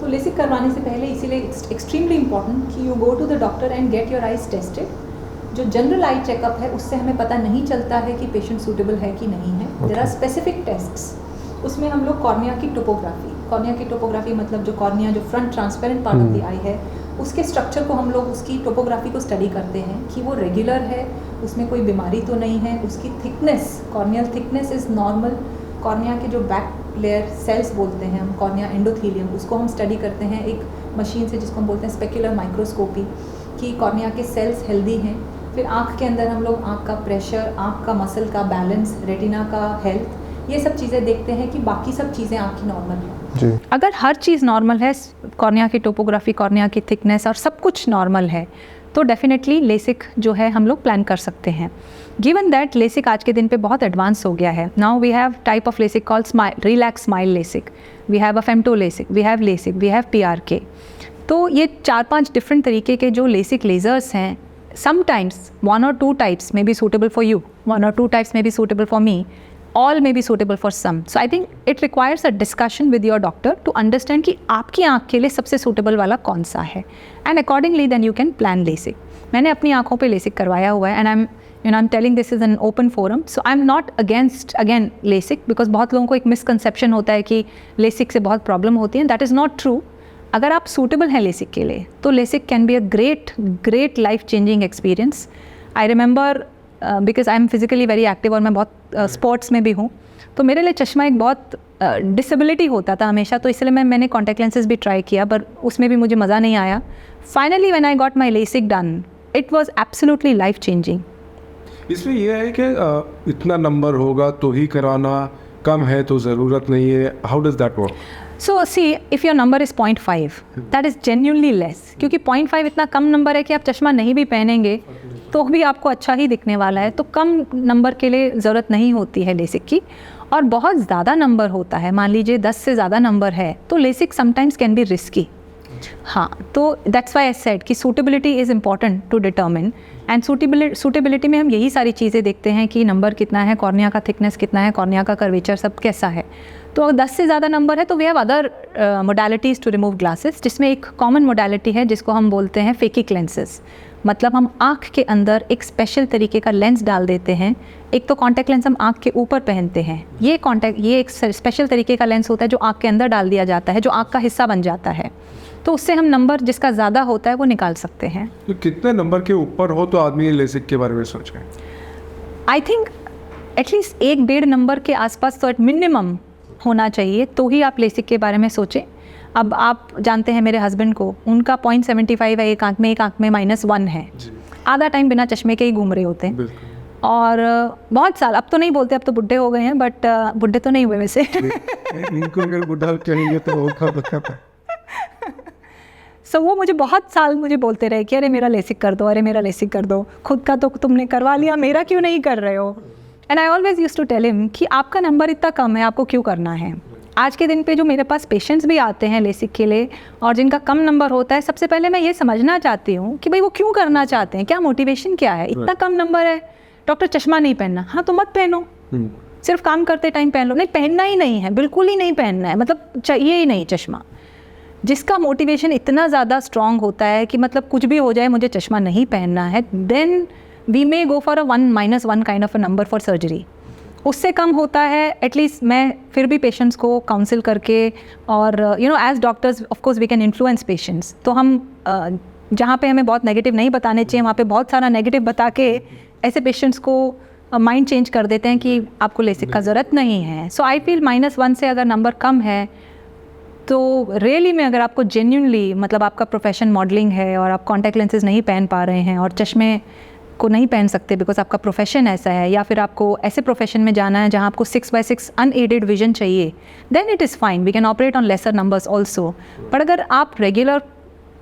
Speaker 2: तो LASIK करवाने से पहले इसीलिए एक्सट्रीमली इंपॉर्टेंट कि you go to the doctor and get your eyes tested. जो जनरल आई चेकअप है उससे हमें पता नहीं चलता है कि पेशेंट सूटेबल है कि नहीं है. There are specific tests. उसमें हम लोग कॉर्निया की टोपोग्राफी मतलब जो कॉर्निया, जो front transparent part of the eye है, उसके स्ट्रक्चर को हम लोग, उसकी टोपोग्राफी को स्टडी करते हैं कि वो रेगुलर है, उसमें कोई बीमारी तो नहीं है, उसकी thickness, corneal thickness is normal. Cornea के जो बैक लेयर सेल्स बोलते हैं हम, कॉर्निया एंडोथीलियम, उसको हम स्टडी करते हैं एक मशीन से जिसको हम बोलते हैं स्पेक्युलर माइक्रोस्कोपी, कि कॉर्निया के सेल्स हेल्दी हैं. फिर आँख के अंदर हम लोग आँख का प्रेशर, आँख का मसल का बैलेंस, रेटिना का हेल्थ, ये सब चीज़ें देखते हैं कि बाकी सब चीज़ें आपकी नॉर्मल है. अगर हर चीज़ नॉर्मल है, कॉर्निया की टोपोग्राफी, कॉर्निया की थिकनेस और सब कुछ नॉर्मल है, तो डेफिनेटली लेसिक जो है हम लोग प्लान कर सकते हैं. गिवन दैट लेसिक आज के दिन पे बहुत एडवांस हो गया है. Now we have type of LASIK called relax smile LASIK, we have a femto LASIK, we have PRK. तो ये 4-5 डिफरेंट तरीके के जो लेसिक लेज़र्स हैं, sometimes 1 or 2 types may be suitable for you, 1 or 2 types may be suitable for me, all may be suitable for some. So I think it requires a discussion with your doctor to understand कि आपकी आँख के लिए सबसे suitable वाला कौन सा है, and accordingly then you can plan LASIK. मैंने अपनी आँखों पे LASIK करवाया हुआ है, and I'm telling this is an open forum, so I'm not against again LASIK, because बहुत लोगों को एक misconception होता है कि LASIK से बहुत problem होती है. That is not true. अगर आप suitable हैं LASIK के लिए, तो LASIK can be a great life changing experience. I remember because I am physically very active और मैं बहुत स्पोर्ट्स में भी हूँ, तो मेरे लिए चश्मा एक बहुत डिसेबिलिटी होता था हमेशा, तो इसलिए मैंने कॉन्टैक्ट लेंसेज भी ट्राई किया, पर उसमें भी मुझे मज़ा नहीं आया. Finally when I got my LASIK done, it was absolutely life changing.
Speaker 1: इसमें यह है कि इतना नंबर होगा तो ही कराना, कम है तो ज़रूरत नहीं है. How does that work?
Speaker 2: So see, if your number is 0.5, that is genuinely less. क्योंकि 0.5 इतना कम नंबर है कि आप चश्मा नहीं भी पहनेंगे तो भी आपको अच्छा ही दिखने वाला है, तो कम नंबर के लिए ज़रूरत नहीं होती है लेसिक की. और बहुत ज़्यादा नंबर होता है, मान लीजिए 10 से ज़्यादा नंबर है, तो LASIK sometimes can be risky. हाँ, तो दैट्स वाई आई सेड कि suitability is important to determine, and suitability में हम यही सारी चीज़ें देखते हैं कि नंबर कितना है, कॉर्निया का थिकनेस कितना है, कॉर्निया का कर्वेचर सब कैसा है। तो अगर 10 से ज़्यादा नंबर है तो we have other modalities to remove glasses, जिसमें एक कॉमन मोडालिटी है जिसको हम बोलते हैं फेकिक लेंसेज। मतलब हम आँख के अंदर एक स्पेशल तरीके का लेंस डाल देते हैं। एक तो कॉन्टैक्ट लेंस हम आँख के ऊपर पहनते हैं, ये एक स्पेशल तरीके का लेंस होता है जो आँख के अंदर डाल दिया जाता है, जो आँख का हिस्सा बन जाता है। तो उससे हम नंबर जिसका ज़्यादा होता है वो निकाल सकते हैं।
Speaker 1: तो कितने नंबर के ऊपर हो तो आदमी लेसिक के बारे में सोचे?
Speaker 2: आई थिंक एटलीस्ट 1-1.5 नंबर के आसपास तो एट मिनिमम होना चाहिए, तो ही आप लेसिक के बारे में सोचें। अब आप जानते हैं मेरे हस्बैंड को, उनका 0.75 है एक आँख में -1 है। आधा टाइम बिना चश्मे के ही घूम रहे होते हैं। और बहुत साल, अब तो नहीं बोलते, अब तो बुढ़े हो गए हैं, बट बुढ़े तो नहीं हुए वैसे।
Speaker 1: इनको अगर बुढ़ा कहेंगे तो होगा।
Speaker 2: सो वो मुझे बहुत साल मुझे बोलते रहे कि अरे मेरा लेसिक कर दो, अरे मेरा लेसिक कर दो, खुद का तो तुमने करवा लिया, मेरा क्यों नहीं कर रहे हो। And I always use to tell him कि आपका नंबर इतना कम है, आपको क्यों करना है। आज के दिन पे जो मेरे पास पेशेंट्स भी आते हैं लेसिक के लिए और जिनका कम नंबर होता है, सबसे पहले मैं ये समझना चाहती हूँ कि भाई वो क्यों करना चाहते हैं, क्या मोटिवेशन क्या है। इतना कम नंबर है, डॉक्टर चश्मा नहीं पहनना, हाँ तो मत पहनो, सिर्फ काम करते टाइम पहन लो। नहीं, पहनना ही नहीं है, बिल्कुल ही नहीं पहनना है, मतलब चाहिए ही नहीं चश्मा। जिसका मोटिवेशन इतना ज़्यादा स्ट्रॉन्ग होता है कि मतलब कुछ भी हो जाए मुझे चश्मा नहीं पहनना है, then we may go for a 1-1 kind of a number for surgery. उससे कम होता है, एटलीस्ट मैं फिर भी पेशेंट्स को काउंसिल करके, और as doctors of course we can influence patients. तो हम जहाँ पे हमें बहुत नेगेटिव नहीं बताने चाहिए, वहाँ पे बहुत सारा नेगेटिव बता के ऐसे पेशेंट्स को माइंड चेंज कर देते हैं कि आपको लेसिक का ज़रूरत नहीं है। सो आई फील -1 से अगर नंबर कम है तो रियली में, अगर आपको जेन्युइनली, मतलब आपका प्रोफेशन मॉडलिंग है और आप कॉन्टैक्ट लेंसेज नहीं पहन पा रहे हैं और चश्मे को नहीं पहन सकते बिकॉज आपका प्रोफेशन ऐसा है, या फिर आपको ऐसे प्रोफेशन में जाना है जहाँ आपको 6x6 अनएडेड विजन चाहिए, then it is fine, we can operate on lesser numbers also. पर अगर आप रेगुलर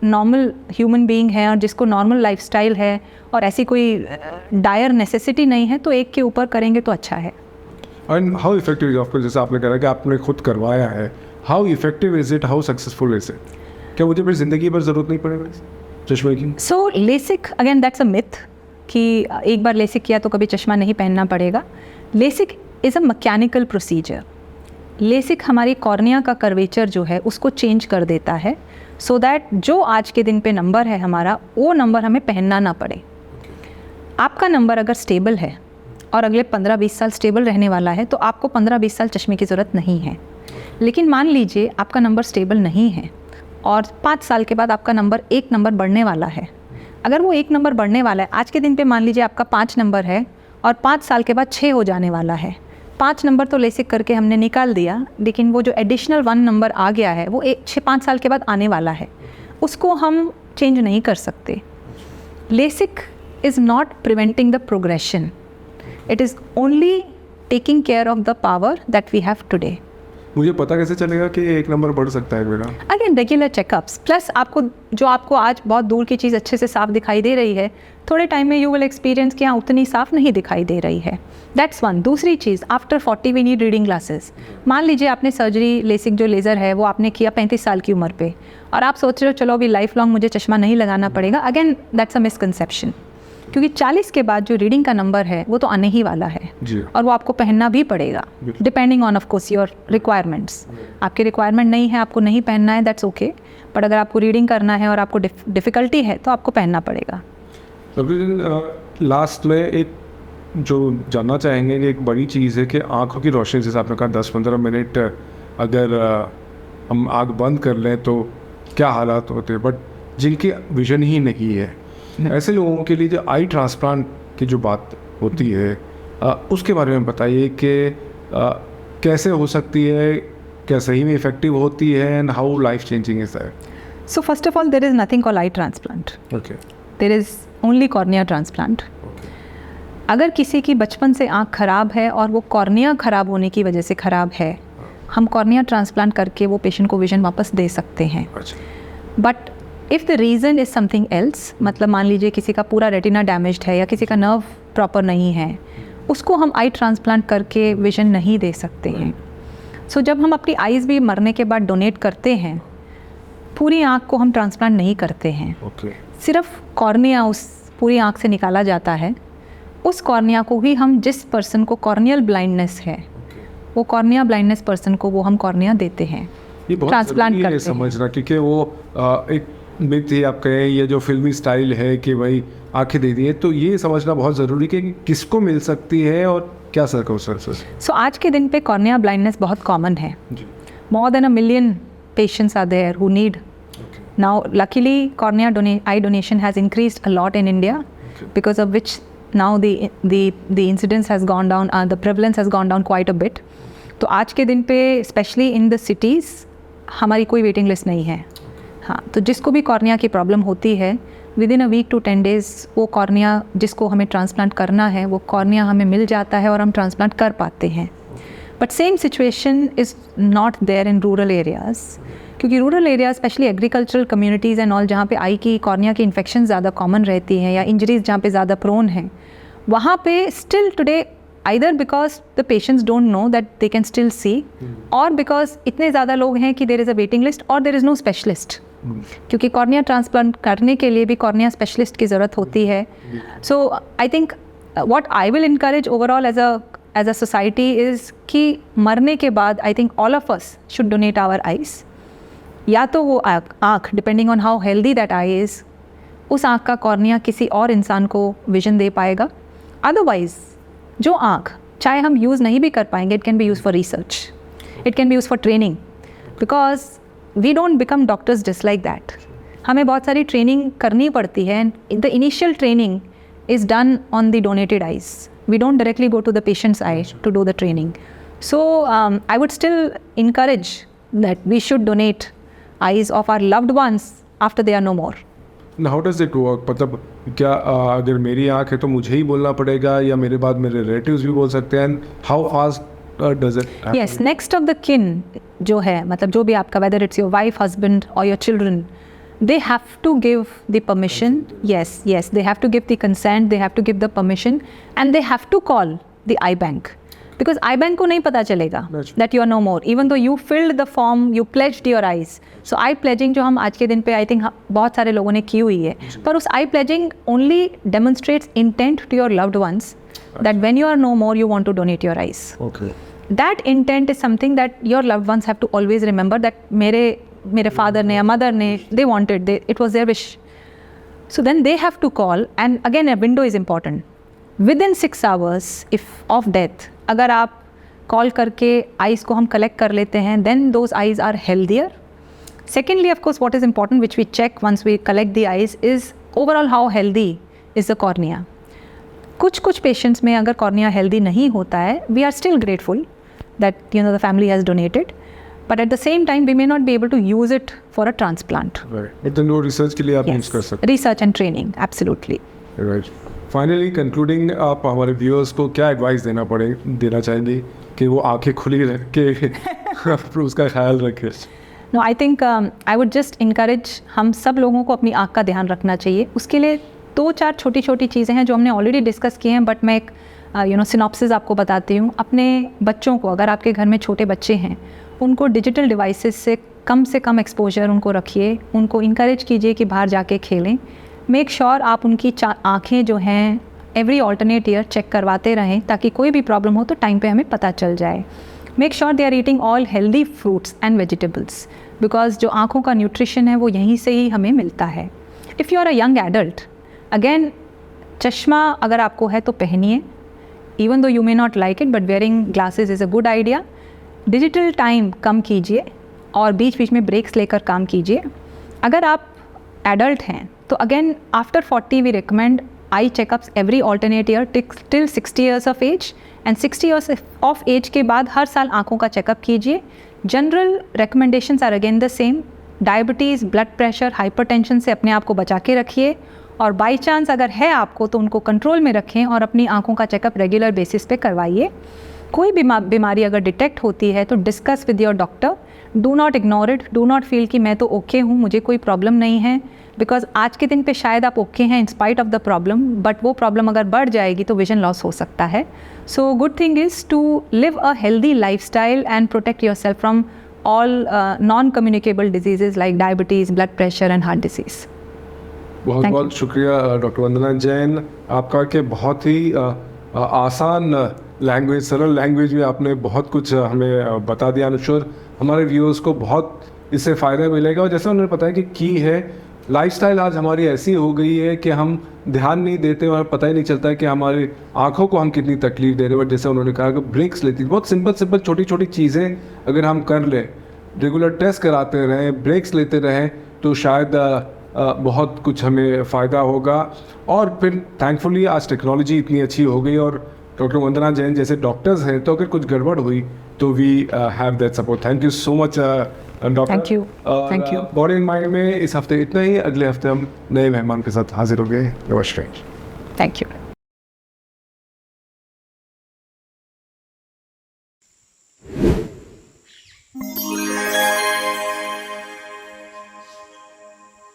Speaker 2: नॉर्मल ह्यूमन बीइंग हैं और जिसको नॉर्मल लाइफस्टाइल है और ऐसी कोई डायर नेसेसिटी नहीं है, तो 1 के ऊपर करेंगे तो अच्छा है।
Speaker 1: And how effective is, of course जैसे आपने कहा कि आपने खुद करवाया है, how effective is it, how successful is it? क्या मुझे फिर ज़िंदगी भर ज़रूरत नहीं पड़ेगा चश्मे की?
Speaker 2: So LASIK, again that's a myth कि एक बार लेसिक किया तो कभी चश्मा नहीं पहनना पड़ेगा। LASIK is a mechanical procedure. LASIK हमारी कॉर्निया का कर्वेचर जो है उसको चेंज कर देता है, सो दैट जो आज के दिन पे नंबर है हमारा, वो नंबर हमें पहनना ना पड़े। आपका नंबर अगर स्टेबल है और अगले 15-20 साल स्टेबल रहने वाला है, तो आपको 15-20 साल चश्मे की ज़रूरत नहीं है। लेकिन मान लीजिए आपका नंबर स्टेबल नहीं है और 5 साल के बाद आपका नंबर 1 नंबर बढ़ने वाला है। अगर वो 1 नंबर बढ़ने वाला है, आज के दिन पे मान लीजिए आपका 5 नंबर है और 5 साल के बाद 6 हो जाने वाला है। 5 नंबर तो लेसिक करके हमने निकाल दिया, लेकिन वो जो एडिशनल 1 नंबर आ गया है वो 5 साल के बाद आने वाला है, उसको हम चेंज नहीं कर सकते। LASIK is not preventing the progression, it is only taking care of the power that we have today.
Speaker 1: मुझे पता कैसे चलेगा कि 1 नंबर बढ़ सकता है मेरा?
Speaker 2: अगेन रेगुलर चेकअप्स, प्लस आपको आज बहुत दूर की चीज़ अच्छे से साफ दिखाई दे रही है, थोड़े टाइम में यू विल एक्सपीरियंस कि हाँ उतनी साफ नहीं दिखाई दे रही है। That's one. दूसरी चीज़, after 40 we need reading glasses. मान लीजिए आपने सर्जरी, लेसिक जो लेज़र है वो आपने किया 35 साल की उम्र पे, और आप सोच रहे हो चलो अभी लाइफ लॉन्ग मुझे चश्मा नहीं लगाना पड़ेगा। अगेन दैट्स अ मिसकंसेप्शन, क्योंकि 40 के बाद जो रीडिंग का नंबर है वो तो आने ही वाला है
Speaker 1: जी।
Speaker 2: और वो आपको पहनना भी पड़ेगा, depending on off course your requirements. आपकी रिक्वायरमेंट नहीं है, आपको नहीं पहनना है, दैट्स ओके। बट अगर आपको रीडिंग करना है और आपको डिफ़िकल्टी है तो आपको पहनना पड़ेगा।
Speaker 1: लास्ट में एक जो जानना चाहेंगे कि एक बड़ी चीज़ है कि आँखों की रोशनी, जैसे आपने कहा 10-15 मिनट अगर हम आँख बंद कर लें तो क्या हालात होते हैं, बट जिनकी विजन ही नहीं है, ऐसे लोगों के लिए जो आई ट्रांसप्लांट की जो बात होती है उसके बारे में बताइए कि कैसे हो सकती है, क्या सही में इफेक्टिव होती है, and how life changing is that?
Speaker 2: So first of all there is nothing called eye transplant,
Speaker 1: okay,
Speaker 2: there is only cornea transplant. अगर किसी की बचपन से आँख खराब है और वो कॉर्निया खराब होने की वजह से खराब है, हम कॉर्निया ट्रांसप्लांट करके वो पेशेंट को विजन वापस दे सकते हैं। But if the reason is something else, मतलब मान लीजिए किसी का पूरा रेटिना डैमेज्ड है या किसी का नर्व प्रॉपर नहीं है, उसको हम आई ट्रांसप्लांट करके विजन नहीं दे सकते हैं। सो जब हम अपनी आइज़ भी मरने के बाद डोनेट करते हैं पूरी आँख को हम ट्रांसप्लांट नहीं करते हैं,
Speaker 1: ओके
Speaker 2: सिर्फ कॉर्निया उस पूरी आँख से निकाला जाता है। उस कॉर्निया को ही हम जिस पर्सन को कॉर्नियल ब्लाइंडनेस है, वो कॉर्निया ब्लाइंडनेस पर्सन को वो हम कॉर्निया देते हैं,
Speaker 1: ये बहुत
Speaker 2: ट्रांसप्लांट
Speaker 1: ज़रूरी है
Speaker 2: करते हैं।
Speaker 1: समझना, क्योंकि वो एक मिथ ही आप कहें, ये जो फिल्मी स्टाइल है कि भाई आंखें दे दिए, तो ये समझना बहुत ज़रूरी है कि किसको मिल सकती है और क्या सर्कमस्टेंसेस।
Speaker 2: सो आज के दिन पे कॉर्निया ब्लाइंडनेस बहुत कॉमन है।
Speaker 1: जी
Speaker 2: More than 1 million patients are there who need. Now, luckily, cornea eye donation has increased a lot in India, because of which now the incidence has gone down, the prevalence has gone down quite a bit. तो आज के दिन पे specially in the cities हमारी कोई waiting list नहीं है। हाँ, तो जिसको भी कॉर्निया की प्रॉब्लम होती है, within a week to 10 days वो कॉर्निया जिसको हमें ट्रांसप्लांट करना है, वो कॉर्निया हमें मिल जाता है और हम ट्रांसप्लांट कर पाते हैं। But same situation is not there in rural areas, क्योंकि rural areas specially agricultural communities and all, जहाँ पे आई की कॉर्निया की इन्फेक्शन ज़्यादा कॉमन रहती हैं या इंजरीज जहाँ पे ज़्यादा प्रोन हैं, वहाँ पे still today either because the patients don't know that they can still see, or because इतने ज़्यादा लोग हैं कि there is a waiting list or there is no specialist, क्योंकि कॉर्निया ट्रांसप्लांट करने के लिए भी कॉर्निया स्पेशलिस्ट की ज़रूरत होती है। So I think what I will encourage overall as a society is कि मरने के बाद I think all of us should donate our eyes। या तो वो आँख, depending on how healthy that eye is, उस आँख का कॉर्निया किसी और इंसान को विजन दे पाएगा। अदरवाइज जो आँख चाहे हम यूज़ नहीं भी कर पाएंगे, it can be use for research, it can be use for training, because we don't become doctors just like that. हमें बहुत सारी ट्रेनिंग करनी पड़ती है। The initial training is done on the donated eyes. We don't directly go to the patient's eye to do the training. So I would still encourage that we should donate eyes of our loved ones after they are no more.
Speaker 1: Now, how does it work? मतलब क्या अगर मेरी आँख है तो मुझे ही बोलना पड़ेगा या मेरे बाद मेरे रिलेटिव्स भी बोल सकते हैं? How fast does it happen?
Speaker 2: Yes, next of the kin जो है, मतलब जो भी आपका, whether it's your wife, husband or your children, they have to give the permission. Yes, they have to give the consent, they have to give the permission, and they have to call the eye bank, because eye bank को नहीं पता चलेगा that you are no more, even though you filled the form, you pledged your eyes. So eye pledging जो हम आज के दिन पे I think बहुत सारे लोगों ने की हुई है, पर उस eye pledging only demonstrates intent to your loved ones that when you are no more, you want to donate your eyes.
Speaker 1: Okay.
Speaker 2: That intent is something that your loved ones have to always remember, that मेरे father ने या mother ने, they wanted, it was their wish. So then they have to call, and again a window is important. Within 6 hours if of death, अगर आप call करके eyes को हम collect कर लेते हैं, then those eyes are healthier. Secondly, of course, what is important, which we check once we collect the eyes, is overall how healthy is the cornea. कुछ patients में अगर cornea healthy नहीं होता है, we are still grateful that the family has donated. But at the same time, we may not be able to use it for a transplant.
Speaker 1: Right. But then वो research के लिए आप use कर सकते
Speaker 2: Research and training, absolutely.
Speaker 1: हैं। Right. Finally, concluding, आप हमारे viewers को क्या एडवाइस देना चाहेंगे कि वो आंखें खुली रख के उसका ख्याल रखें?
Speaker 2: No, I think I would just encourage हम सब लोगों को अपनी आँख का ध्यान रखना चाहिए। उसके लिए 2-4 छोटी चीज़ें हैं जो हमने ऑलरेडी डिस्कस की हैं, बट मैं एक सिनॉप्सिस आपको बताती हूँ। अपने बच्चों को, अगर आपके घर में छोटे बच्चे हैं, उनको डिजिटल डिवाइसेस से कम एक्सपोजर उनको रखिए, उनको इनकरेज कीजिए कि बाहर जाके खेलें। मेक श्योर आप उनकी आँखें जो हैं एवरी ऑल्टरनेट ईयर चेक करवाते रहें, ताकि कोई भी प्रॉब्लम हो तो टाइम पे हमें पता चल जाए। Make sure they are eating all healthy fruits and vegetables, because जो आँखों का न्यूट्रिशन है वो यहीं से ही हमें मिलता है। If you are a young adult, again चश्मा अगर आपको है तो पहनिए, even though you may not like it, but wearing glasses is a good idea. Digital time कम कीजिए और बीच में ब्रेक्स लेकर काम कीजिए। अगर आप एडल्ट हैं तो again after 40 we recommend eye checkups every alternate year till 60 years of age, and 60 years of age के बाद हर साल आँखों का चेकअप कीजिए। General recommendations are again the same. Diabetes, blood pressure, hypertension से अपने आप को बचा के रखिए, और बाई चांस अगर है आपको तो उनको कंट्रोल में रखें और अपनी आँखों का चेकअप रेगुलर बेसिस पे करवाइए। कोई बीमारी अगर डिटेक्ट होती है तो discuss with your doctor. Do not ignore it, do not feel कि मैं तो ओके हूँ, मुझे कोई प्रॉब्लम नहीं है, बिकॉज आज के दिन पे शायद आप ओके हैं in spite of the problem, but वो प्रॉब्लम अगर बढ़ जाएगी तो विजन लॉस हो सकता है। So good thing is to live a healthy lifestyle and protect yourself from all non-communicable diseases like diabetes, blood pressure and heart disease.
Speaker 1: बहुत
Speaker 2: Thank
Speaker 1: बहुत शुक्रिया डॉक्टर वंदना जैन आपका कि बहुत ही आसान लैंग्वेज, सरल लैंग्वेज में आपने बहुत कुछ हमें बता दिया। अनुश्वर, हमारे व्यूअर्स को बहुत इससे फ़ायदा मिलेगा। और जैसा उन्होंने बताया कि की है लाइफस्टाइल आज हमारी ऐसी हो गई है कि हम ध्यान नहीं देते और पता ही नहीं चलता है कि हमारी आंखों को हम कितनी तकलीफ दे रहे हैं। बट जैसे उन्होंने कहा कि ब्रेक्स लेती, बहुत सिंपल छोटी छोटी चीज़ें अगर हम कर लें, रेगुलर टेस्ट कराते रहें, ब्रेक्स लेते रहें, तो शायद बहुत कुछ हमें फ़ायदा होगा। और फिर थैंकफुली आज टेक्नोलॉजी इतनी अच्छी हो गई और डॉक्टर वंदना जैन जैसे डॉक्टर्स हैं, तो अगर कुछ गड़बड़ हुई तो we have that support. Thank you so much doctor.
Speaker 2: Thank you.
Speaker 1: Body and mind में इस हफ्ते इतना ही। अगले हफ्ते हम नए मेहमान के साथ हाजिर हो गए। नमस्कार।
Speaker 2: Thank you.